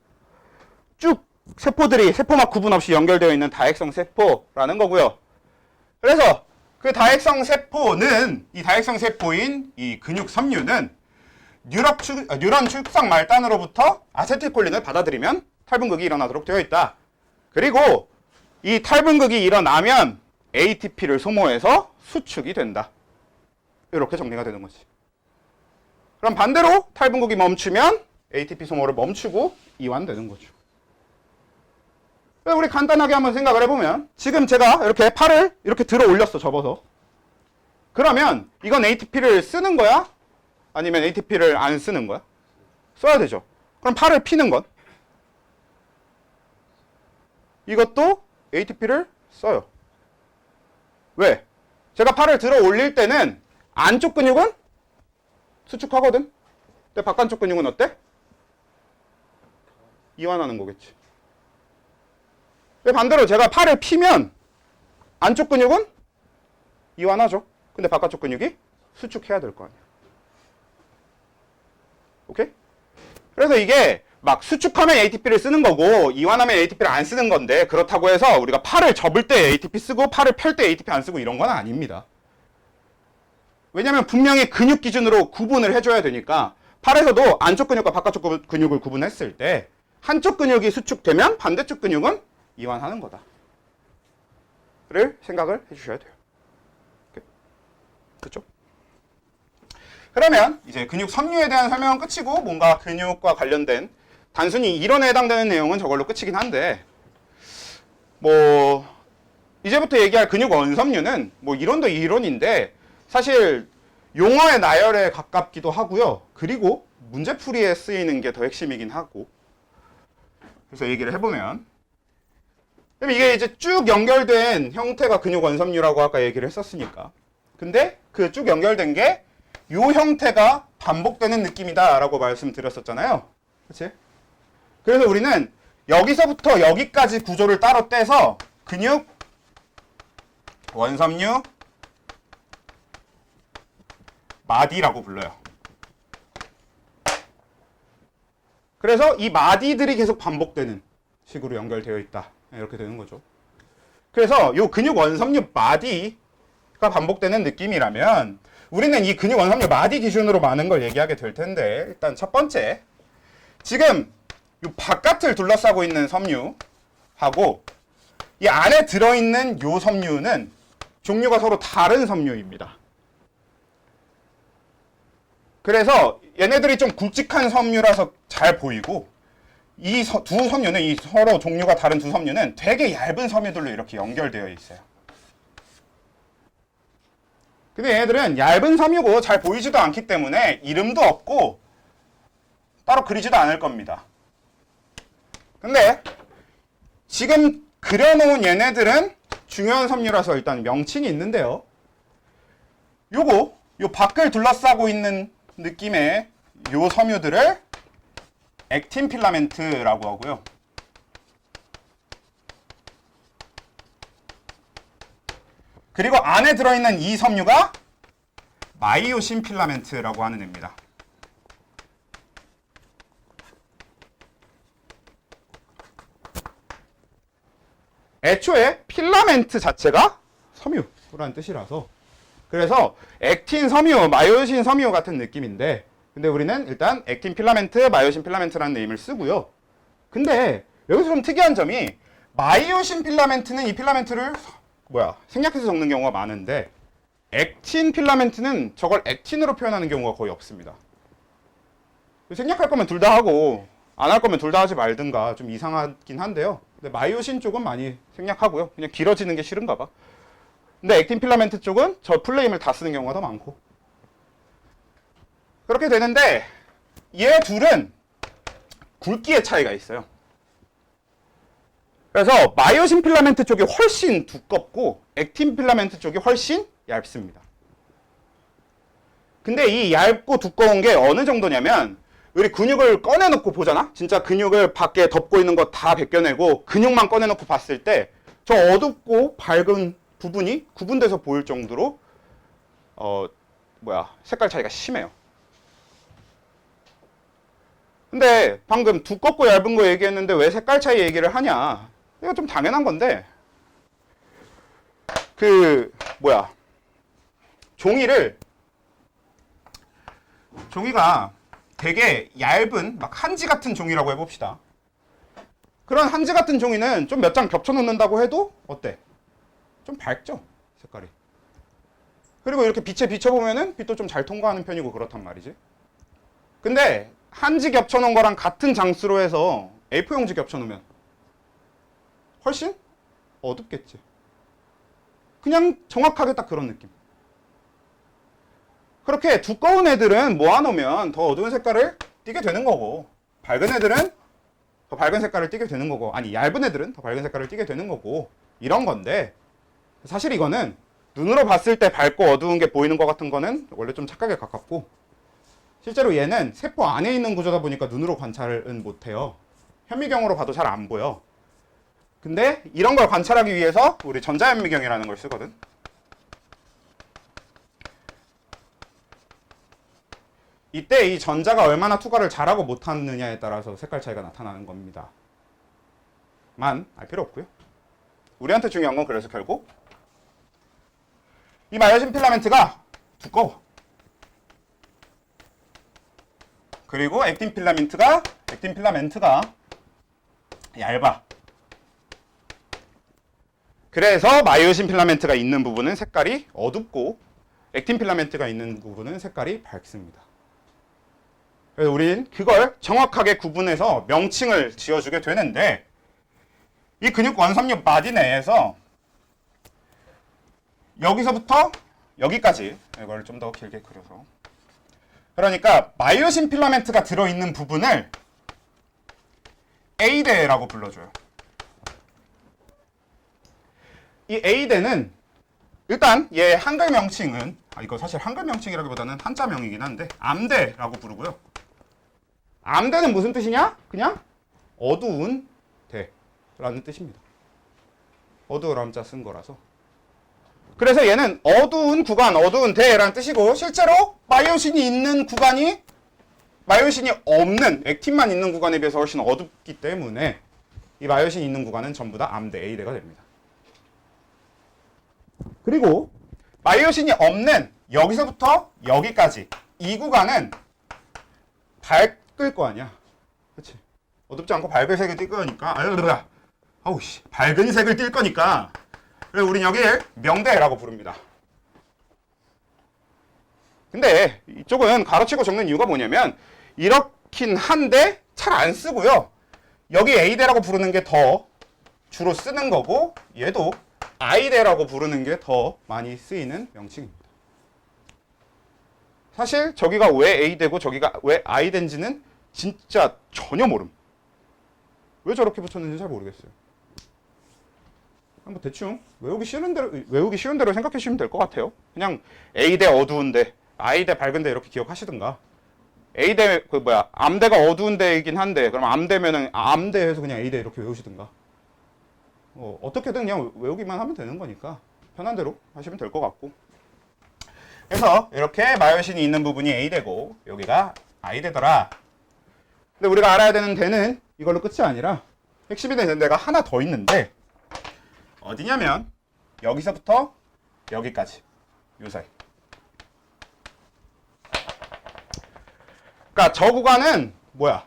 쭉 세포들이 세포막 구분 없이 연결되어 있는 다핵성 세포라는 거고요. 그래서 그 다핵성 세포는 이 다핵성 세포인 이 근육 섬유는 뉴런 축삭 말단으로부터 아세틸콜린을 받아들이면 탈분극이 일어나도록 되어 있다. 그리고 이 탈분극이 일어나면 ATP를 소모해서 수축이 된다. 이렇게 정리가 되는 거지. 그럼 반대로 탈분극이 멈추면 ATP 소모를 멈추고 이완되는 거죠. 우리 간단하게 한번 생각을 해보면 지금 제가 이렇게 팔을 이렇게 들어 올렸어, 접어서. 그러면 이건 ATP를 쓰는 거야? 아니면 ATP를 안 쓰는 거야? 써야 되죠. 그럼 팔을 피는 건? 이것도 ATP를 써요. 왜? 제가 팔을 들어 올릴 때는 안쪽 근육은 수축하거든? 근데 바깥쪽 근육은 어때? 이완하는 거겠지. 반대로 제가 팔을 피면 안쪽 근육은 이완하죠. 근데 바깥쪽 근육이 수축해야 될 거 아니야. 오케이? 그래서 이게 막 수축하면 ATP를 쓰는 거고 이완하면 ATP를 안 쓰는 건데 그렇다고 해서 우리가 팔을 접을 때 ATP 쓰고 팔을 펼 때 ATP 안 쓰고 이런 건 아닙니다. 왜냐면 분명히 근육 기준으로 구분을 해줘야 되니까 팔에서도 안쪽 근육과 바깥쪽 근육을 구분했을 때 한쪽 근육이 수축되면 반대쪽 근육은 이완하는 거다. 를 생각을 해주셔야 돼요. 그렇죠? 그러면 이제 근육 섬유에 대한 설명은 끝이고 뭔가 근육과 관련된 단순히 이론에 해당되는 내용은 저걸로 끝이긴 한데 뭐 이제부터 얘기할 근육 원섬유는 뭐 이론도 이론인데 사실 용어의 나열에 가깝기도 하고요. 그리고 문제풀이에 쓰이는 게 더 핵심이긴 하고 그래서 얘기를 해보면 그럼 이게 이제 쭉 연결된 형태가 근육 원섬유라고 아까 얘기를 했었으니까 근데 그 쭉 연결된 게 요 형태가 반복되는 느낌이다 라고 말씀드렸었잖아요. 그치? 그래서 우리는 여기서부터 여기까지 구조를 따로 떼서 근육 원섬유 마디라고 불러요. 그래서 이 마디들이 계속 반복되는 식으로 연결되어 있다. 이렇게 되는 거죠. 그래서 이 근육 원섬유 마디가 반복되는 느낌이라면 우리는 이 근육 원섬유 마디 기준으로 많은 걸 얘기하게 될 텐데, 일단 첫 번째, 지금 이 바깥을 둘러싸고 있는 섬유하고 이 안에 들어있는 이 섬유는 종류가 서로 다른 섬유입니다. 그래서 얘네들이 좀 굵직한 섬유라서 잘 보이고, 이 두 섬유는, 이 서로 종류가 다른 두 섬유는 되게 얇은 섬유들로 이렇게 연결되어 있어요. 근데 얘네들은 얇은 섬유고 잘 보이지도 않기 때문에 이름도 없고 따로 그리지도 않을 겁니다. 근데 지금 그려놓은 얘네들은 중요한 섬유라서 일단 명칭이 있는데요. 요 밖을 둘러싸고 있는 느낌의 요 섬유들을 액틴 필라멘트라고 하고요. 그리고 안에 들어있는 이 섬유가 마이오신 필라멘트라고 하는 애입니다. 애초에 필라멘트 자체가 섬유라는 뜻이라서, 그래서 액틴 섬유, 마이오신 섬유 같은 느낌인데, 근데 우리는 일단 액틴 필라멘트, 마이오신 필라멘트라는 네임을 쓰고요. 근데 여기서 좀 특이한 점이, 마이오신 필라멘트는 이 필라멘트를 생략해서 적는 경우가 많은데, 액틴 필라멘트는 저걸 액틴으로 표현하는 경우가 거의 없습니다. 생략할 거면 둘 다 하고 안 할 거면 둘 다 하지 말든가, 좀 이상하긴 한데요. 근데 마이오신 쪽은 많이 생략하고요. 그냥 길어지는 게 싫은가 봐. 근데 액틴 필라멘트 쪽은 저 플레임을 다 쓰는 경우가 더 많고, 그렇게 되는데, 얘 둘은 굵기의 차이가 있어요. 그래서 마이오신 필라멘트 쪽이 훨씬 두껍고 액틴 필라멘트 쪽이 훨씬 얇습니다. 근데 이 얇고 두꺼운 게 어느 정도냐면, 우리 근육을 꺼내놓고 보잖아? 진짜 근육을 밖에 덮고 있는 거 다 벗겨내고 근육만 꺼내놓고 봤을 때 저 어둡고 밝은 부분이 구분돼서 보일 정도로 색깔 차이가 심해요. 근데 방금 두껍고 얇은 거 얘기했는데 왜 색깔 차이 얘기를 하냐? 이거 좀 당연한 건데, 종이가 되게 얇은 막 한지 같은 종이라고 해봅시다. 그런 한지 같은 종이는 좀 몇 장 겹쳐 놓는다고 해도 어때? 좀 밝죠? 색깔이. 그리고 이렇게 빛에 비춰보면은 빛도 좀 잘 통과하는 편이고 그렇단 말이지. 근데 한지 겹쳐 놓은 거랑 같은 장수로 해서 A4 용지 겹쳐 놓으면 훨씬 어둡겠지. 그냥 정확하게 딱 그런 느낌. 그렇게 두꺼운 애들은 모아놓으면 더 어두운 색깔을 띠게 되는 거고, 밝은 애들은 더 밝은 색깔을 띠게 되는 거고, 아니 얇은 애들은 더 밝은 색깔을 띠게 되는 거고, 이런 건데, 사실 이거는 눈으로 봤을 때 밝고 어두운 게 보이는 것 같은 거는 원래 좀 착각에 가깝고, 실제로 얘는 세포 안에 있는 구조다 보니까 눈으로 관찰은 못해요. 현미경으로 봐도 잘 안 보여. 근데 이런 걸 관찰하기 위해서 우리 전자현미경이라는 걸 쓰거든. 이때 이 전자가 얼마나 투과를 잘하고 못하느냐에 따라서 색깔 차이가 나타나는 겁니다. 만 알 필요 없고요. 우리한테 중요한 건 그래서 결국 이 마이오신 필라멘트가 두꺼워. 그리고 액틴 필라멘트가 얇아. 그래서 마이오신 필라멘트가 있는 부분은 색깔이 어둡고 액틴 필라멘트가 있는 부분은 색깔이 밝습니다. 그래서 우린 그걸 정확하게 구분해서 명칭을 지어주게 되는데, 이 근육 원섬유 마디 내에서 여기서부터 여기까지, 이걸 좀 더 길게 그려서, 그러니까 마이오신 필라멘트가 들어있는 부분을 A대라고 불러줘요. 이 A대는 일단 얘 한글 명칭은, 이거 사실 한글 명칭이라기보다는 한자명이긴 한데 암대라고 부르고요. 암대는 무슨 뜻이냐? 그냥 어두운 대라는 뜻입니다. 어두운 암자 쓴 거라서. 그래서 얘는 어두운 구간, 어두운 데라는 뜻이고, 실제로 마이오신이 있는 구간이 마이오신이 없는 액틴만 있는 구간에 비해서 훨씬 어둡기 때문에 이 마이오신이 있는 구간은 전부 다 암대, A대가 됩니다. 그리고 마이오신이 없는 여기서부터 여기까지 이 구간은 밝을 거 아니야. 그치? 어둡지 않고 밝은 색을 띌 거니까, 아우씨, 밝은 색을 띌 거니까, 그래서 우린 여기를 명대라고 부릅니다. 근데 이쪽은 가로치고 적는 이유가 뭐냐면, 이렇긴 한데 잘 안 쓰고요. 여기 A대라고 부르는 게 더 주로 쓰는 거고, 얘도 I대라고 부르는 게 더 많이 쓰이는 명칭입니다. 사실 저기가 왜 A대고 저기가 왜 I대인지는 진짜 전혀 모름. 왜 저렇게 붙였는지 잘 모르겠어요. 한번 대충 외우기 쉬운 대로 생각해 주시면 될 것 같아요. 그냥 A대 어두운데, I대 밝은데 이렇게 기억하시든가. A대 암대가 어두운 데이긴 한데, 그럼 암대면은 암대에서 그냥 A대 이렇게 외우시든가. 어떻게든 그냥 외우기만 하면 되는 거니까 편한 대로 하시면 될 것 같고. 그래서 이렇게 마이오신이 있는 부분이 A대고 여기가 I대더라. 근데 우리가 알아야 되는 데는 이걸로 끝이 아니라 핵심이 되는 데가 하나 더 있는데, 어디냐면 여기서부터 여기까지, 요 사이. 그러니까 저 구간은 뭐야?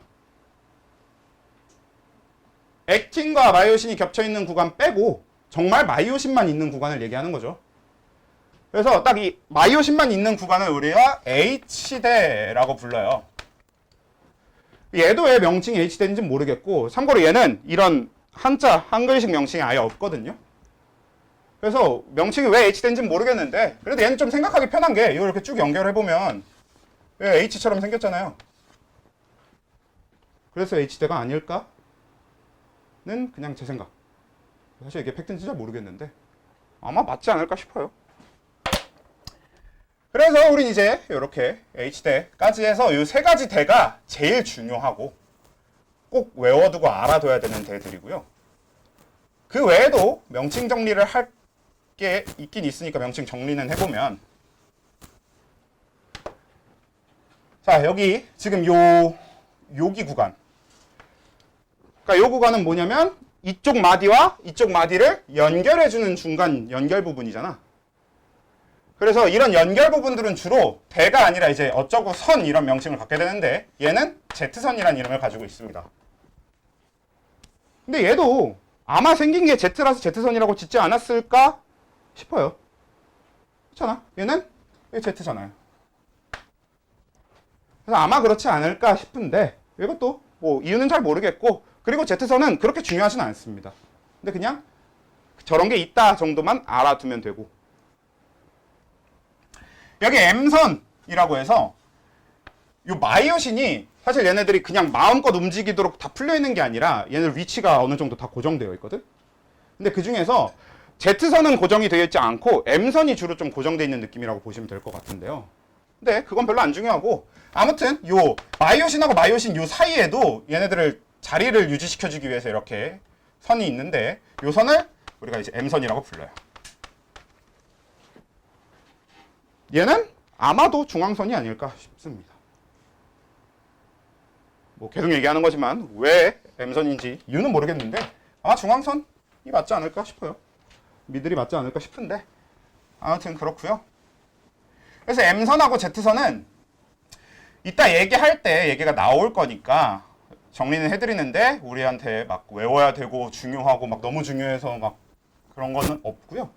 액틴과 마이오신이 겹쳐있는 구간 빼고 정말 마이오신만 있는 구간을 얘기하는 거죠. 그래서 딱 이 마이오신만 있는 구간을 우리가 H대라고 불러요. 얘도 왜 명칭이 H대인지 모르겠고, 참고로 얘는 이런 한글식 명칭이 아예 없거든요. 그래서 명칭이 왜 H대인지 모르겠는데, 그래도 얘는 좀 생각하기 편한 게, 이걸 이렇게 쭉 연결해보면 H처럼 생겼잖아요. 그래서 H대가 아닐까? 는 그냥 제 생각. 사실 이게 팩트인지 잘 모르겠는데 아마 맞지 않을까 싶어요. 그래서 우린 이제 이렇게 H대까지 해서 이 세 가지 대가 제일 중요하고 꼭 외워두고 알아둬야 되는 대들이고요. 그 외에도 명칭 정리를 할 게 있긴 있으니까 명칭 정리는 해보면, 자, 여기 지금 여기 구간, 그러니까 요 구간은 뭐냐면 이쪽 마디와 이쪽 마디를 연결해주는 중간 연결 부분이잖아. 그래서 이런 연결 부분들은 주로 대가 아니라 이제 어쩌고 선 이런 명칭을 갖게 되는데, 얘는 Z선이라는 이름을 가지고 있습니다. 근데 얘도 아마 생긴 게 Z라서 Z선이라고 짓지 않았을까 싶어요. 그렇잖아. 얘는 Z잖아요. 그래서 아마 그렇지 않을까 싶은데, 이것도 뭐 이유는 잘 모르겠고, 그리고 Z선은 그렇게 중요하진 않습니다. 근데 그냥 저런 게 있다 정도만 알아두면 되고, 여기 M선이라고 해서 요 마이오신이 사실 얘네들이 그냥 마음껏 움직이도록 다 풀려있는 게 아니라 얘네들 위치가 어느 정도 다 고정되어 있거든. 근데 그 중에서 Z선은 고정이 되어 있지 않고 M선이 주로 좀 고정되어 있는 느낌이라고 보시면 될 것 같은데요. 근데 그건 별로 안 중요하고, 아무튼 요 마이오신하고 마이오신 요 사이에도 얘네들을 자리를 유지시켜주기 위해서 이렇게 선이 있는데, 요 선을 우리가 이제 M선이라고 불러요. 얘는 아마도 중앙선이 아닐까 싶습니다. 뭐 계속 얘기하는 거지만 왜 M선인지 이유는 모르겠는데 아마 중앙선이 맞지 않을까 싶어요. 미들이 맞지 않을까 싶은데 아무튼 그렇고요. 그래서 M선하고 Z선은 이따 얘기할 때 얘기가 나올 거니까 정리는 해드리는데, 우리한테 막 외워야 되고 중요하고 막 너무 중요해서 막 그런 거는 없고요.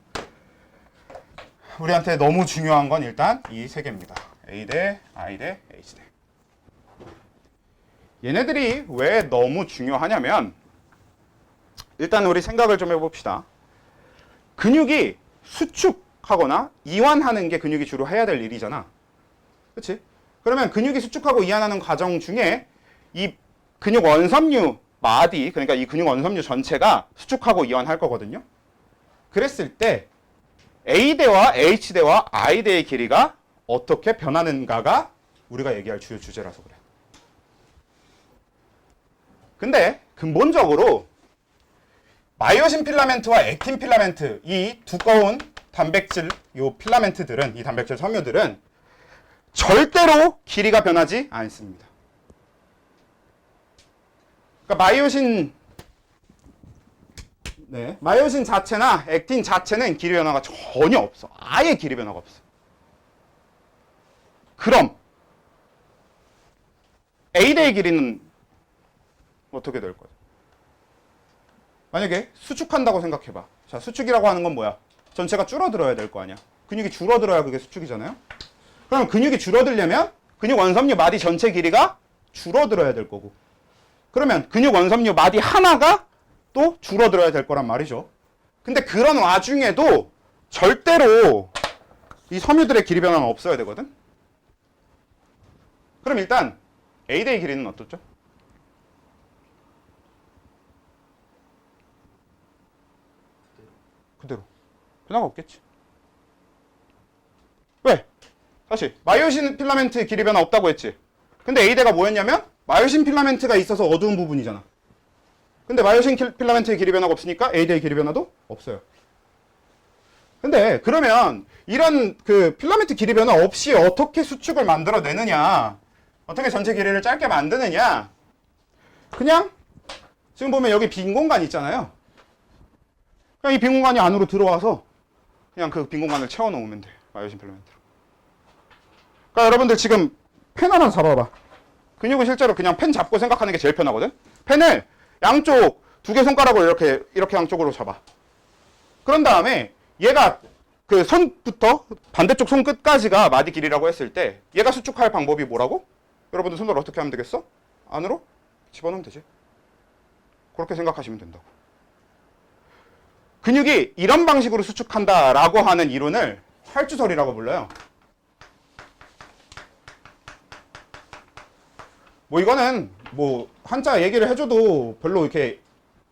우리한테 너무 중요한 건 일단 이 세 개입니다. A대, I대, H대. 얘네들이 왜 너무 중요하냐면, 일단 우리 생각을 좀 해봅시다. 근육이 수축하거나 이완하는 게 근육이 주로 해야 될 일이잖아. 그치? 그러면 근육이 수축하고 이완하는 과정 중에 이 근육 원섬유 마디, 그러니까 이 근육 원섬유 전체가 수축하고 이완할 거거든요. 그랬을 때 A대와 H대와 I대의 길이가 어떻게 변하는가가 우리가 얘기할 주요 주제라서 그래. 근데 근본적으로 마이오신 필라멘트와 액틴 필라멘트, 이 두꺼운 단백질 요 필라멘트들은 이 단백질 섬유들은 절대로 길이가 변하지 않습니다. 그러니까 마이오신 자체나 액틴 자체는 길이 변화가 전혀 없어. 아예 길이 변화가 없어. 그럼 A대의 길이는 어떻게 될 거야? 만약에 수축한다고 생각해봐. 자, 수축이라고 하는 건 뭐야? 전체가 줄어들어야 될 거 아니야. 근육이 줄어들어야 그게 수축이잖아요. 그럼 근육이 줄어들려면 근육 원섬유 마디 전체 길이가 줄어들어야 될 거고, 그러면 근육 원섬유 마디 하나가 또 줄어들어야 될 거란 말이죠. 근데 그런 와중에도 절대로 이 섬유들의 길이 변화는 없어야 되거든. 그럼 일단 A대의 길이는 어떻죠? 그대로. 변화가 없겠지. 왜? 다시 마이오신 필라멘트 길이 변화 없다고 했지. 근데 A대가 뭐였냐면 마이오신 필라멘트가 있어서 어두운 부분이잖아. 근데 마이오신 필라멘트의 길이 변화가 없으니까 A대의 길이 변화도 없어요. 근데 그러면 이런 그 필라멘트 길이 변화 없이 어떻게 수축을 만들어내느냐, 어떻게 전체 길이를 짧게 만드느냐, 그냥 지금 보면 여기 빈 공간 있잖아요. 그냥 이 빈 공간이 안으로 들어와서 그냥 그 빈 공간을 채워놓으면 돼. 마이오신 필라멘트로. 그러니까 여러분들 지금 펜 하나 잡아봐. 근육은 실제로 그냥 펜 잡고 생각하는 게 제일 편하거든. 펜을 양쪽 두 개 손가락으로 이렇게 양쪽으로 잡아. 그런 다음에 얘가 그 손부터 반대쪽 손 끝까지가 마디 길이라고 했을 때 얘가 수축할 방법이 뭐라고? 여러분들 손으로 어떻게 하면 되겠어? 안으로 집어넣으면 되지. 그렇게 생각하시면 된다고. 근육이 이런 방식으로 수축한다라고 하는 이론을 활주설이라고 불러요. 뭐 이거는 뭐 한자 얘기를 해줘도 별로 이렇게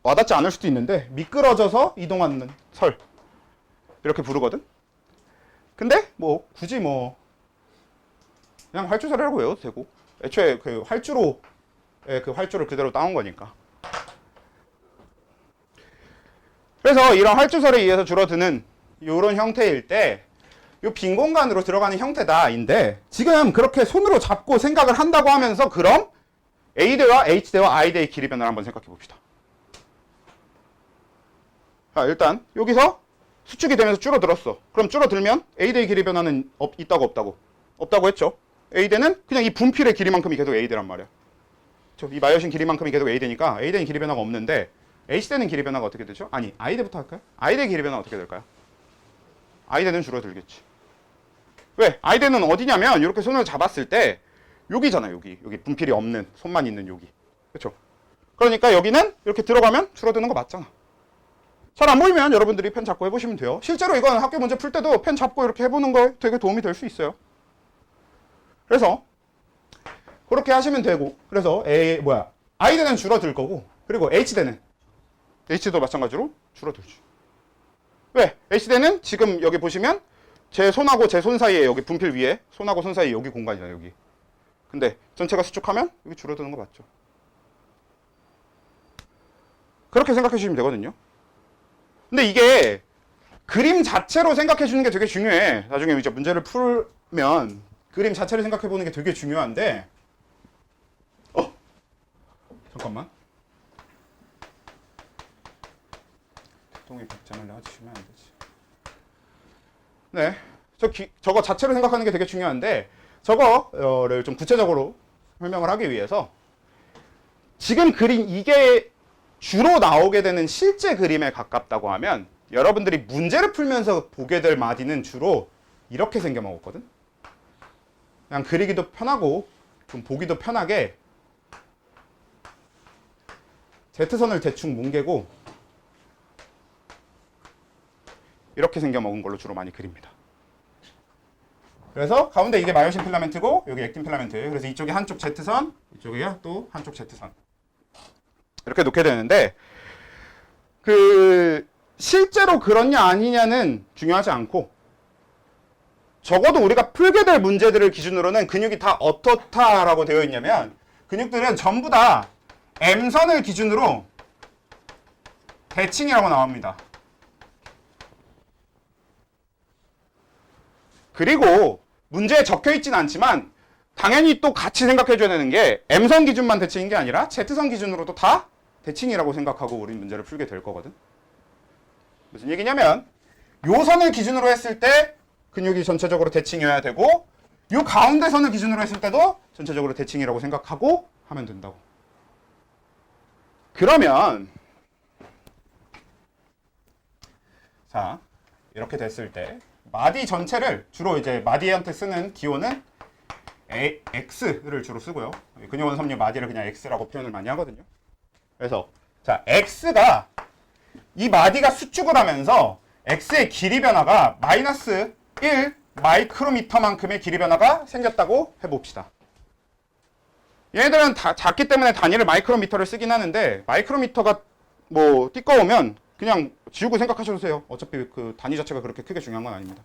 와닿지 않을 수도 있는데, 미끄러져서 이동하는 설 이렇게 부르거든. 근데 뭐 굳이 뭐 그냥 활주설이라고 외워도 되고, 애초에 그 활주로 그 활주를 그대로 따온 거니까. 그래서 이런 활주설에 의해서 줄어드는 이런 형태일 때 이 빈 공간으로 들어가는 형태다인데, 지금 그렇게 손으로 잡고 생각을 한다고 하면서 그럼 A대와 H대와 I대의 길이 변화를 한번 생각해 봅시다. 자, 일단 여기서 수축이 되면서 줄어들었어. 그럼 줄어들면 A대의 길이 변화는 있다고 없다고? 없다고 했죠. A대는 그냥 이 분필의 길이만큼이 계속 A대란 말이야. 이 마이오신 길이만큼이 계속 A대니까 A대는 길이 변화가 없는데, H대는 길이 변화가 어떻게 되죠? 아니, I대부터 할까요? I대 길이 변화가 어떻게 될까요? I대는 줄어들겠지. 왜? I대는 어디냐면 이렇게 손을 잡았을 때 여기잖아. 여기 분필이 없는, 손만 있는 여기. 그렇죠? 그러니까 여기는 이렇게 들어가면 줄어드는 거 맞잖아. 잘 안 보이면 여러분들이 펜 잡고 해보시면 돼요. 실제로 이건 학교 문제 풀 때도 펜 잡고 이렇게 해보는 거 되게 도움이 될 수 있어요. 그래서 그렇게 하시면 되고, 그래서 I대는 줄어들 거고, 그리고 H대도 마찬가지로 줄어들지. 왜? H대는 지금 여기 보시면 제 손하고 제 손 사이에, 여기 분필 위에 손하고 손 사이에 여기 공간이잖아요. 여기. 근데 전체가 수축하면 여기 줄어드는 거 맞죠? 그렇게 생각해 주시면 되거든요. 근데 이게 그림 자체로 생각해 주는 게 되게 중요해. 나중에 이제 문제를 풀면 그림 자체를 생각해 보는 게 되게 중요한데, 잠깐만. 동의 백장을 놔주시면 안 되지. 네, 저거 자체를 생각하는 게 되게 중요한데, 저거를 좀 구체적으로 설명을 하기 위해서 지금 그림, 이게 주로 나오게 되는 실제 그림에 가깝다고 하면, 여러분들이 문제를 풀면서 보게 될 마디는 주로 이렇게 생겨 먹었거든. 그냥 그리기도 편하고 좀 보기도 편하게 Z선을 대충 뭉개고 이렇게 생겨 먹은 걸로 주로 많이 그립니다. 그래서 가운데 이게 마이오신 필라멘트고 여기 액틴 필라멘트. 그래서 이쪽이 한쪽 Z선, 이쪽이야 또 한쪽 Z선. 이렇게 놓게 되는데, 그 실제로 그렇냐 아니냐는 중요하지 않고, 적어도 우리가 풀게 될 문제들을 기준으로는 근육이 다 어떻다라고 되어 있냐면, 근육들은 전부 다 M선을 기준으로 대칭이라고 나옵니다. 그리고 문제에 적혀 있진 않지만 당연히 또 같이 생각해 줘야 되는 게 M선 기준만 대칭인 게 아니라 Z선 기준으로도 다 대칭이라고 생각하고 우리 문제를 풀게 될 거거든. 무슨 얘기냐면 요 선을 기준으로 했을 때 근육이 전체적으로 대칭이어야 되고 요 가운데 선을 기준으로 했을 때도 전체적으로 대칭이라고 생각하고 하면 된다고. 그러면 자 이렇게 됐을 때 마디 전체를 주로 이제 마디한테 쓰는 기호는 X를 주로 쓰고요. 근육원 섬유 마디를 그냥 X라고 표현을 많이 하거든요. 그래서 자 X가 이 마디가 수축을 하면서 X의 길이 변화가 마이너스 1 마이크로미터만큼의 길이 변화가 생겼다고 해봅시다. 얘네들은 다 작기 때문에 단위를 마이크로미터를 쓰긴 하는데 마이크로미터가 뭐 띠꺼우면 그냥 지우고 생각하셔도 돼요. 어차피 그 단위 자체가 그렇게 크게 중요한 건 아닙니다.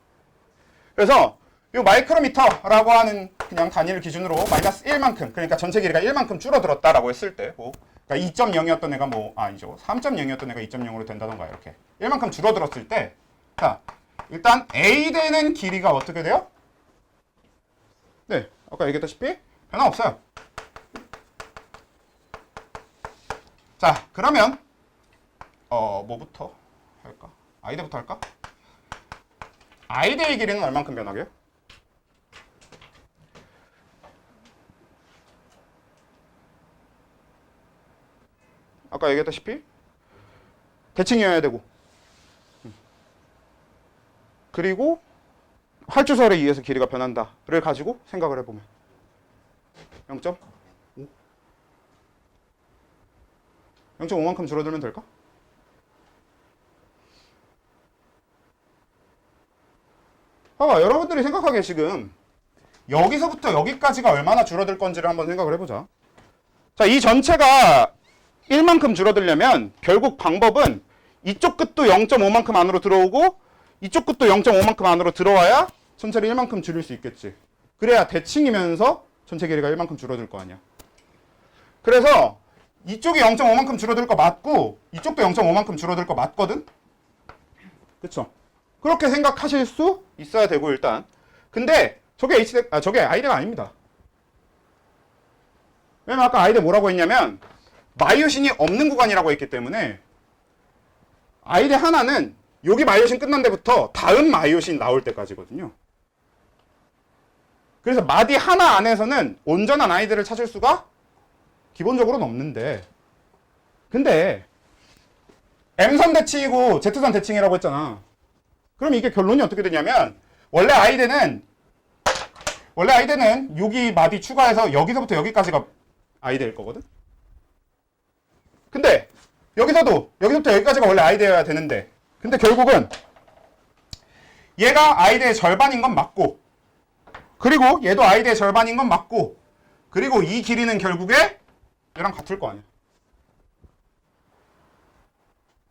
그래서 이 마이크로미터라고 하는 그냥 단위를 기준으로 마이너스 1만큼 그러니까 전체 길이가 1만큼 줄어들었다라고 했을 때 뭐 그러니까 2.0이었던 애가 뭐 아니죠 3.0이었던 애가 2.0으로 된다던가 이렇게 1만큼 줄어들었을 때 자 일단 A 되는 길이가 어떻게 돼요? 네 아까 얘기했다시피 변화 없어요. 자 그러면 뭐부터 할까? I대부터 할까? I대의 길이는 얼만큼 변하게요? 아까 얘기했다시피 대칭이어야 되고 그리고 활주설에 의해서 길이가 변한다를 가지고 생각을 해보면 0.5 0.5만큼 줄어들면 될까? 봐봐 여러분들이 생각하기에 지금 여기서부터 여기까지가 얼마나 줄어들 건지를 한번 생각을 해보자. 자, 이 전체가 1만큼 줄어들려면 결국 방법은 이쪽 끝도 0.5만큼 안으로 들어오고 이쪽 끝도 0.5만큼 안으로 들어와야 전체를 1만큼 줄일 수 있겠지. 그래야 대칭이면서 전체 길이가 1만큼 줄어들 거 아니야. 그래서 이쪽이 0.5만큼 줄어들 거 맞고 이쪽도 0.5만큼 줄어들 거 맞거든? 그쵸? 그렇게 생각하실 수 있어야 되고 일단 근데 저게 I대가 아닙니다. 왜냐면 아까 I대 뭐라고 했냐면 마이오신이 없는 구간이라고 했기 때문에 I대 하나는 여기 마이오신 끝난 데부터 다음 마이오신 나올 때까지거든요. 그래서 마디 하나 안에서는 온전한 I대를 찾을 수가 기본적으로는 없는데 근데 M선 대칭이고 Z선 대칭이라고 했잖아. 그럼 이게 결론이 어떻게 되냐면 원래 I대는 여기 마디 추가해서 여기서부터 여기까지가 I대일 거거든. 근데 여기서부터 여기까지가 원래 I대여야 되는데 근데 결국은 얘가 I대의 절반인 건 맞고 그리고 얘도 I대의 절반인 건 맞고 그리고 이 길이는 결국에 얘랑 같을 거 아니야.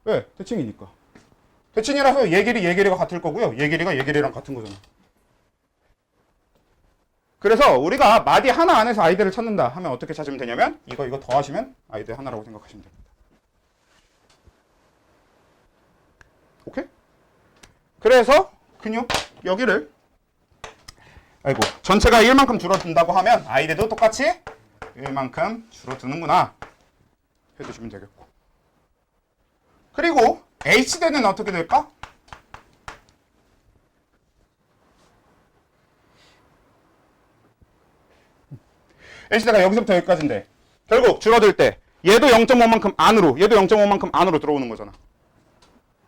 왜? 대칭이니까. 대칭이라서 얘 길이가 같을 거고요. 얘 길이랑 같은 거잖아. 그래서 우리가 마디 하나 안에서 I대를 찾는다 하면 어떻게 찾으면 되냐면 이거 더하시면 I대 하나라고 생각하시면 됩니다. 오케이? 그래서 근육 여기를 전체가 1만큼 줄어든다고 하면 I대도 똑같이 1만큼 줄어드는구나 해두시면 되겠고 그리고 H대는 어떻게 될까? H대가 여기서부터 여기까지인데 결국 줄어들 때 얘도 0.5만큼 안으로 얘도 0.5만큼 안으로 들어오는 거잖아.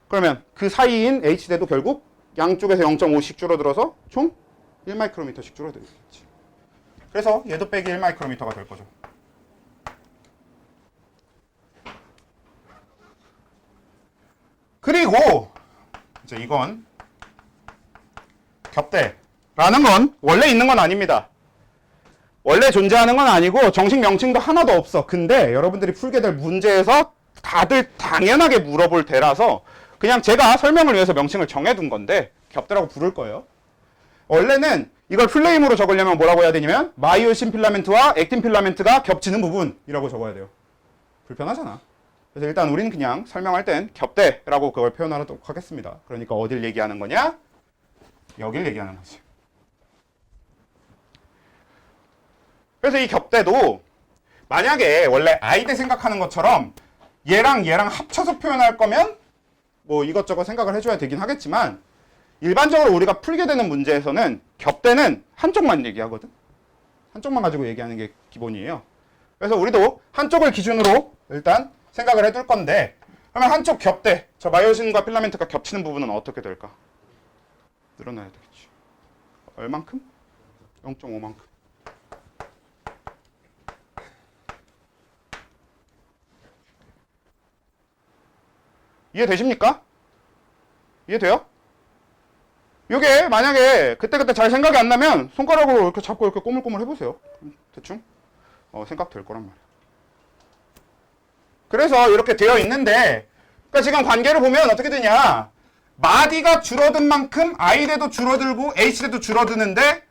그러면 그 사이인 H대도 결국 양쪽에서 0.5씩 줄어들어서 총 1마이크로미터씩 줄어들겠지. 그래서 얘도 빼기 1마이크로미터가 될 거죠. 그리고 이제 이건 겹대라는 건 원래 있는 건 아닙니다. 원래 존재하는 건 아니고 정식 명칭도 하나도 없어. 근데 여러분들이 풀게 될 문제에서 다들 당연하게 물어볼 대라서 그냥 제가 설명을 위해서 명칭을 정해둔 건데 겹대라고 부를 거예요. 원래는 이걸 플레임으로 적으려면 뭐라고 해야 되냐면 마이오신 필라멘트와 액틴 필라멘트가 겹치는 부분이라고 적어야 돼요. 불편하잖아. 그래서 일단 우리는 그냥 설명할 땐 겹대라고 그걸 표현하도록 하겠습니다. 그러니까 어딜 얘기하는 거냐? 여길 얘기하는 거지. 그래서 이 겹대도 만약에 원래 I대 생각하는 것처럼 얘랑 얘랑 합쳐서 표현할 거면 뭐 이것저것 생각을 해줘야 되긴 하겠지만 일반적으로 우리가 풀게 되는 문제에서는 겹대는 한쪽만 얘기하거든. 한쪽만 가지고 얘기하는 게 기본이에요. 그래서 우리도 한쪽을 기준으로 일단 생각을 해둘 건데 그러면 한쪽 겹대, 저 마이오신과 필라멘트가 겹치는 부분은 어떻게 될까? 늘어나야 되겠지. 얼만큼? 0.5만큼. 이해되십니까? 이해돼요? 이게 만약에 그때그때 잘 생각이 안 나면 손가락으로 이렇게 잡고 이렇게 꼬물꼬물 해보세요. 대충 생각 될 거란 말이야. 그래서 이렇게 되어 있는데 그러니까 지금 관계를 보면 어떻게 되냐. 마디가 줄어든 만큼 I대도 줄어들고 H대도 줄어드는데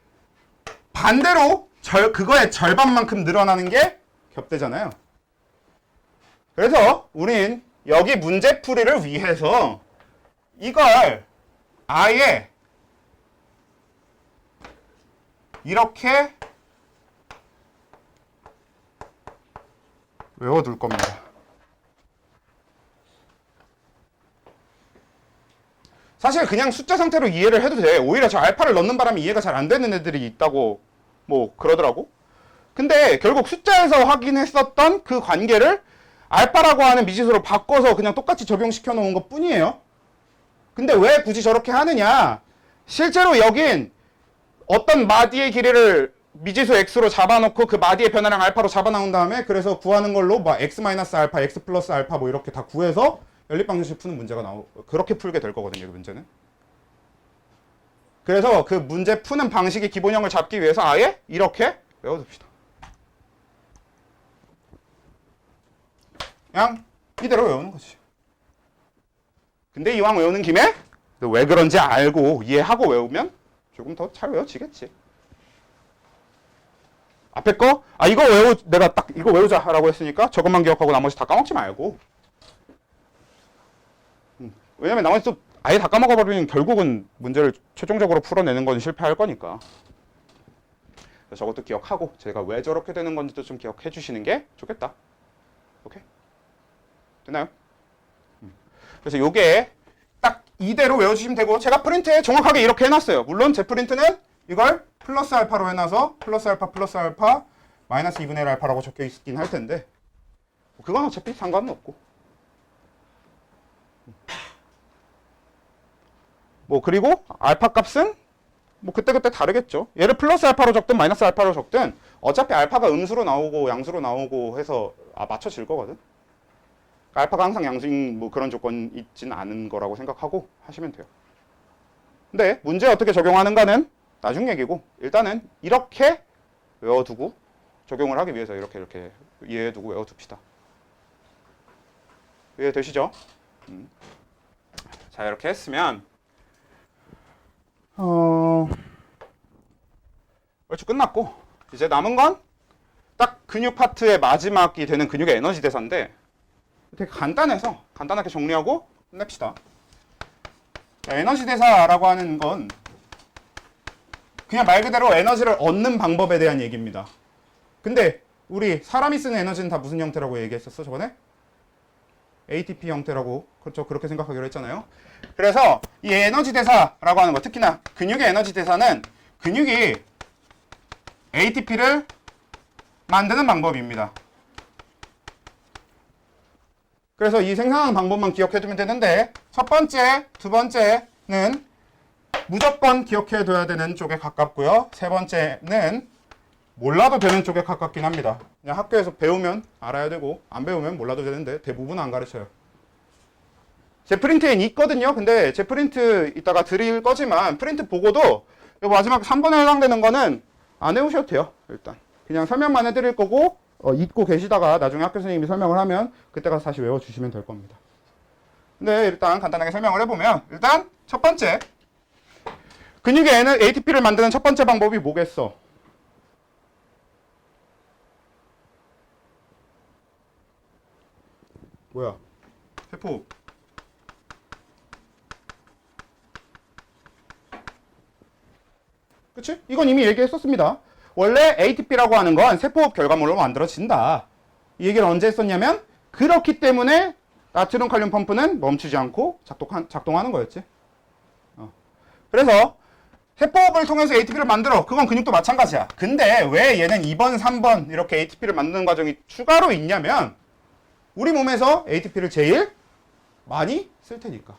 반대로 그거의 절반만큼 늘어나는 게 겹대잖아요. 그래서 우린 여기 문제풀이를 위해서 이걸 아예 이렇게 외워둘 겁니다. 사실 그냥 숫자 상태로 이해를 해도 돼. 오히려 저 알파를 넣는 바람에 이해가 잘 안 되는 애들이 있다고 뭐 그러더라고. 근데 결국 숫자에서 확인했었던 그 관계를 알파라고 하는 미지수로 바꿔서 그냥 똑같이 적용시켜 놓은 것 뿐이에요. 근데 왜 굳이 저렇게 하느냐? 실제로 여긴 어떤 마디의 길이를 미지수 x로 잡아놓고 그 마디의 변화량 알파로 잡아놓은 다음에 그래서 구하는 걸로 뭐 x 마이너스 알파, x 플러스 알파 뭐 이렇게 다 구해서 연립방정식 푸는 문제가 그렇게 풀게 될 거거든요, 그 문제는. 그래서 그 문제 푸는 방식의 기본형을 잡기 위해서 아예 이렇게 외워둡시다. 그냥 이대로 외우는 거지. 근데 이왕 외우는 김에 왜 그런지 알고 이해하고 외우면 조금 더 잘 외워지겠지. 앞에 거? 내가 딱 이거 외우자라고 했으니까 저것만 기억하고 나머지 다 까먹지 말고. 왜냐면 나머지 또 아예 다 까먹어버리면 결국은 문제를 최종적으로 풀어내는 건 실패할 거니까. 그래서 저것도 기억하고 제가 왜 저렇게 되는 건지도 좀 기억해 주시는 게 좋겠다. 오케이? 됐나요? 그래서 요게 딱 이대로 외워주시면 되고 제가 프린트에 정확하게 이렇게 해놨어요. 물론 제 프린트는 이걸 플러스 알파로 해놔서 플러스 알파 마이너스 2분의 1 알파라고 적혀 있긴 할 텐데 그건 어차피 상관은 없고 뭐 그리고 알파 값은 뭐 그때그때 다르겠죠. 얘를 플러스 알파로 적든 마이너스 알파로 적든 어차피 알파가 음수로 나오고 양수로 나오고 해서 맞춰질 거거든. 알파가 항상 양수인 뭐 그런 조건 있진 않은 거라고 생각하고 하시면 돼요. 근데 문제 어떻게 적용하는가는 나중 얘기고 일단은 이렇게 외워두고 적용을 하기 위해서 이렇게 이해해두고 외워둡시다. 이해되시죠? 자 이렇게 했으면 얼추 끝났고 이제 남은 건 딱 근육 파트의 마지막이 되는 근육의 에너지 대사인데 되게 간단해서 간단하게 정리하고 끝냅시다. 에너지 대사라고 하는 건 그냥 말 그대로 에너지를 얻는 방법에 대한 얘기입니다. 근데 우리 사람이 쓰는 에너지는 다 무슨 형태라고 얘기했었어 저번에? ATP 형태라고 그렇죠 그렇게 생각하기로 했잖아요. 그래서 이 에너지 대사라고 하는 거 특히나 근육의 에너지 대사는 근육이 ATP를 만드는 방법입니다. 그래서 이 생산하는 방법만 기억해두면 되는데 첫 번째, 두 번째는 무조건 기억해둬야 되는 쪽에 가깝고요. 세 번째는 몰라도 되는 쪽에 가깝긴 합니다. 그냥 학교에서 배우면 알아야 되고 안 배우면 몰라도 되는데 대부분 안 가르쳐요. 제 프린트엔 있거든요. 근데 제 프린트 이따가 드릴 거지만 프린트 보고도 이 마지막 3번에 해당되는 거는 안 해오셔도 돼요. 일단 그냥 설명만 해드릴 거고 잊고 계시다가 나중에 학교 선생님이 설명을 하면 그때 가서 다시 외워주시면 될 겁니다. 근데 일단 간단하게 설명을 해보면 일단 첫 번째 근육의 ATP를 만드는 첫 번째 방법이 뭐겠어? 뭐야? 세포 그치? 이건 이미 얘기했었습니다. 원래 ATP라고 하는 건 세포호흡 결과물로 만들어진다. 이 얘기를 언제 했었냐면 그렇기 때문에 나트륨 칼륨 펌프는 멈추지 않고 작동하는 거였지. 그래서 세포호흡을 통해서 ATP를 만들어. 그건 근육도 마찬가지야. 근데 왜 얘는 2번, 3번 이렇게 ATP를 만드는 과정이 추가로 있냐면 우리 몸에서 ATP를 제일 많이 쓸 테니까.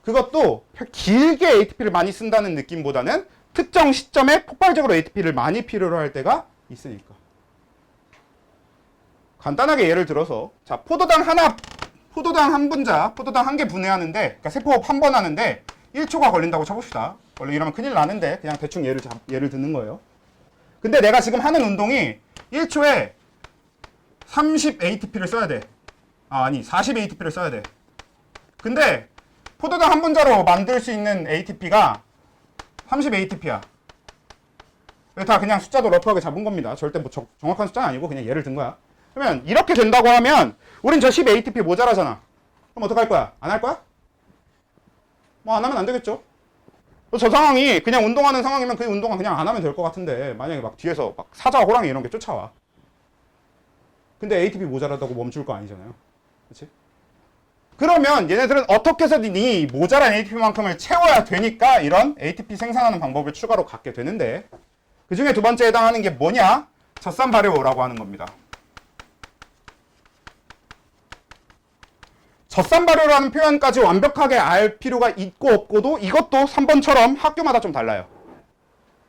그것도 길게 ATP를 많이 쓴다는 느낌보다는 특정 시점에 폭발적으로 ATP를 많이 필요로 할 때가 있으니까. 간단하게 예를 들어서 자 포도당 한 분자, 포도당 한 개 분해하는데 그러니까 세포호흡 한 번 하는데 1초가 걸린다고 쳐봅시다. 원래 이러면 큰일 나는데 그냥 대충 예를 드는 거예요. 근데 내가 지금 하는 운동이 1초에 30 ATP를 써야 돼. 아니 40 ATP를 써야 돼. 근데 포도당 한 분자로 만들 수 있는 ATP가 30 ATP야. 다 그냥 숫자도 러프하게 잡은 겁니다. 절대 뭐 정확한 숫자는 아니고 그냥 예를 든 거야. 그러면 이렇게 된다고 하면 우린 저 10 ATP 모자라잖아. 그럼 어떡할 거야? 안 할 거야? 뭐 안 하면 안 되겠죠. 저 상황이 그냥 운동하는 상황이면 그 운동은 그냥 안 하면 될 것 같은데 만약에 막 뒤에서 막 사자와 호랑이 이런 게 쫓아와. 근데 ATP 모자라다고 멈출 거 아니잖아요. 그렇지? 그러면 얘네들은 어떻게 해서든 이 모자란 ATP만큼을 채워야 되니까 이런 ATP 생산하는 방법을 추가로 갖게 되는데 그 중에 두 번째 해당하는 게 뭐냐? 젖산 발효라고 하는 겁니다. 젖산 발효라는 표현까지 완벽하게 알 필요가 있고 없고도 이것도 3번처럼 학교마다 좀 달라요.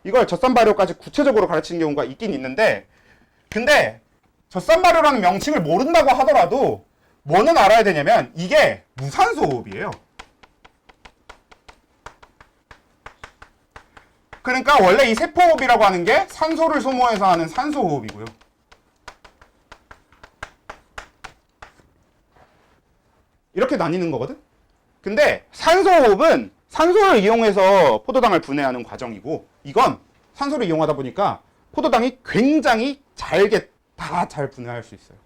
이걸 젖산 발효까지 구체적으로 가르치는 경우가 있긴 있는데 근데 젖산 발효라는 명칭을 모른다고 하더라도 뭐는 알아야 되냐면 이게 무산소 호흡이에요. 그러니까 원래 이 세포호흡이라고 하는 게 산소를 소모해서 하는 산소 호흡이고요. 이렇게 나뉘는 거거든. 근데 산소호흡은 산소를 이용해서 포도당을 분해하는 과정이고 이건 산소를 이용하다 보니까 포도당이 굉장히 잘게 다 잘 분해할 수 있어요.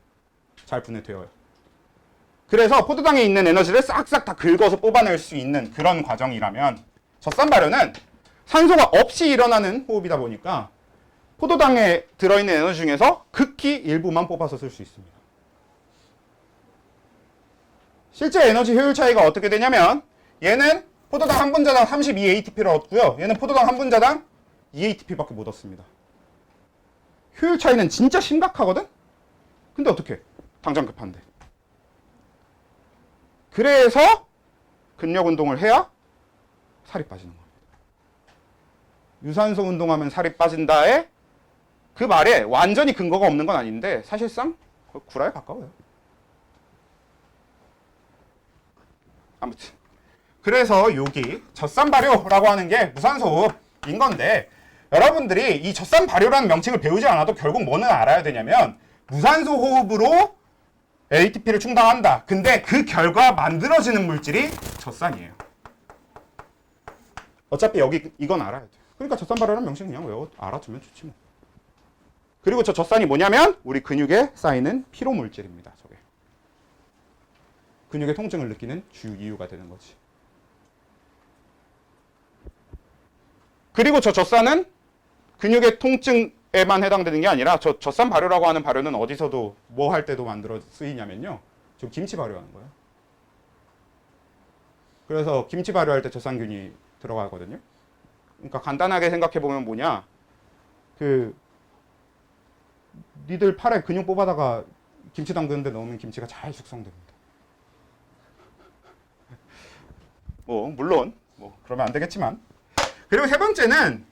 잘 분해되어요. 그래서 포도당에 있는 에너지를 싹싹 다 긁어서 뽑아낼 수 있는 그런 과정이라면 젖산 발효는 산소가 없이 일어나는 호흡이다 보니까 포도당에 들어있는 에너지 중에서 극히 일부만 뽑아서 쓸 수 있습니다. 실제 에너지 효율 차이가 어떻게 되냐면 얘는 포도당 한 분자당 32 ATP를 얻고요. 얘는 포도당 한 분자당 2 ATP밖에 못 얻습니다. 효율 차이는 진짜 심각하거든? 근데 어떻게? 당장 급한데. 그래서 근력 운동을 해야 살이 빠지는 겁니다. 유산소 운동하면 살이 빠진다에 그 말에 완전히 근거가 없는 건 아닌데 사실상 구라에 가까워요. 아무튼 그래서 여기 젖산 발효라고 하는 게 무산소 호흡인 건데 여러분들이 이 젖산 발효라는 명칭을 배우지 않아도 결국 뭐는 알아야 되냐면 무산소 호흡으로 ATP를 충당한다. 근데 그 결과 만들어지는 물질이 젖산이에요. 어차피 여기 이건 알아야 돼. 그러니까 젖산 발효라는 명칭 그냥 알아두면 좋지 뭐. 그리고 저 젖산이 뭐냐면 우리 근육에 쌓이는 피로 물질입니다. 저게. 근육의 통증을 느끼는 주 이유가 되는 거지. 그리고 저 젖산은 근육의 통증에만 해당되는 게 아니라 저 젖산 발효라고 하는 발효는 어디서도 뭐 할 때도 만들어 쓰이냐면요. 지금 김치 발효하는 거예요. 그래서 김치 발효할 때 젖산균이 들어가거든요. 그러니까 간단하게 생각해 보면 뭐냐? 니들 팔에 근육 뽑아다가 김치 담그는데 넣으면 김치가 잘 숙성됩니다. 물론 그러면 안 되겠지만. 그리고 세 번째는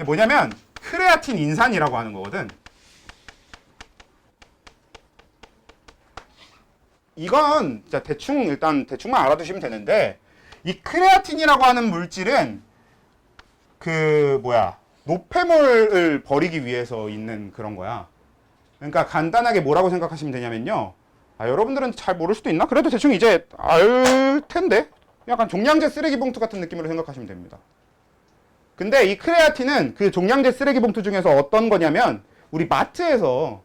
뭐냐면 크레아틴 인산이라고 하는 거거든. 이건 진짜 대충만 알아두시면 되는데 이 크레아틴이라고 하는 물질은 노폐물을 버리기 위해서 있는 그런 거야. 그러니까 간단하게 뭐라고 생각하시면 되냐면요. 여러분들은 잘 모를 수도 있나? 그래도 대충 이제 알 텐데. 약간 종량제 쓰레기 봉투 같은 느낌으로 생각하시면 됩니다. 근데 이 크레아틴은 그 종량제 쓰레기 봉투 중에서 어떤 거냐면 우리 마트에서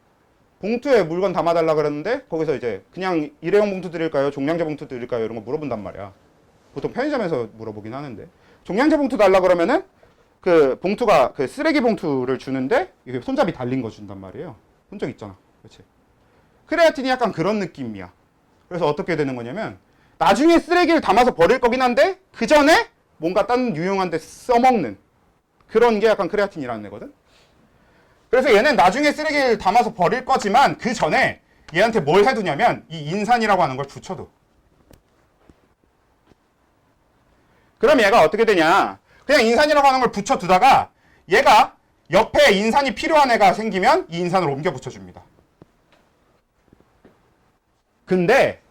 봉투에 물건 담아달라 그러는데 거기서 이제 그냥 일회용 봉투 드릴까요? 종량제 봉투 드릴까요? 이런 거 물어본단 말이야. 보통 편의점에서 물어보긴 하는데 종량제 봉투 달라 그러면은 그 봉투가 그 쓰레기 봉투를 주는데 이게 손잡이 달린 거 준단 말이에요. 본 적 있잖아. 그렇지? 크레아틴이 약간 그런 느낌이야. 그래서 어떻게 되는 거냐면 나중에 쓰레기를 담아서 버릴 거긴 한데 그 전에 뭔가 딴 유용한 데 써먹는 그런 게 약간 크레아틴이라는 애거든. 그래서 얘는 나중에 쓰레기를 담아서 버릴 거지만 그 전에 얘한테 뭘 해두냐면 이 인산이라고 하는 걸 붙여둬. 그럼 얘가 어떻게 되냐? 그냥 인산이라고 하는 걸 붙여두다가 얘가 옆에 인산이 필요한 애가 생기면 이 인산을 옮겨 붙여줍니다. 근데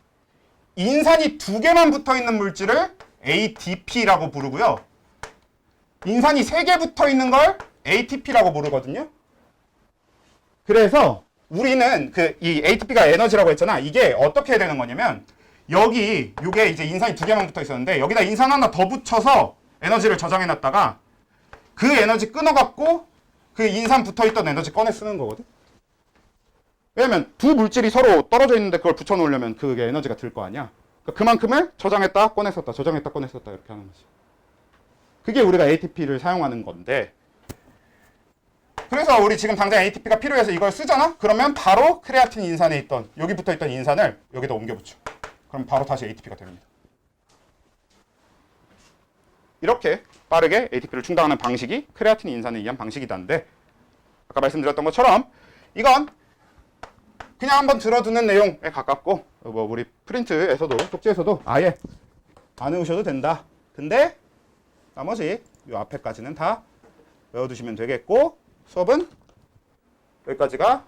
인산이 두 개만 붙어있는 물질을 ADP라고 부르고요. 인산이 세 개 붙어있는 걸 ATP라고 부르거든요. 그래서 우리는 이 ATP가 에너지라고 했잖아. 이게 어떻게 되는 거냐면 요게 이제 인산이 두 개만 붙어 있었는데 여기다 인산 하나 더 붙여서 에너지를 저장해 놨다가 그 에너지 끊어갖고 그 인산 붙어있던 에너지 꺼내 쓰는 거거든. 왜냐면 두 물질이 서로 떨어져 있는데 그걸 붙여 놓으려면 그게 에너지가 들 거 아니야. 그러니까 그만큼을 저장했다 꺼내 썼다 저장했다 꺼내 썼다 이렇게 하는 거지. 그게 우리가 ATP를 사용하는 건데, 그래서 우리 지금 당장 ATP가 필요해서 이걸 쓰잖아? 그러면 바로 크레아틴 인산에 있던 여기 붙어있던 인산을 여기다 옮겨 붙여. 그럼 바로 다시 ATP가 됩니다. 이렇게 빠르게 ATP를 충당하는 방식이 크레아틴 인산에 의한 방식이다는데, 아까 말씀드렸던 것처럼 이건 그냥 한번 들어두는 내용에 가깝고 뭐 우리 프린트에서도 쪽지에서도 아예 안 외우셔도 된다. 근데 나머지 이 앞에까지는 다 외워두시면 되겠고, 수업은 여기까지가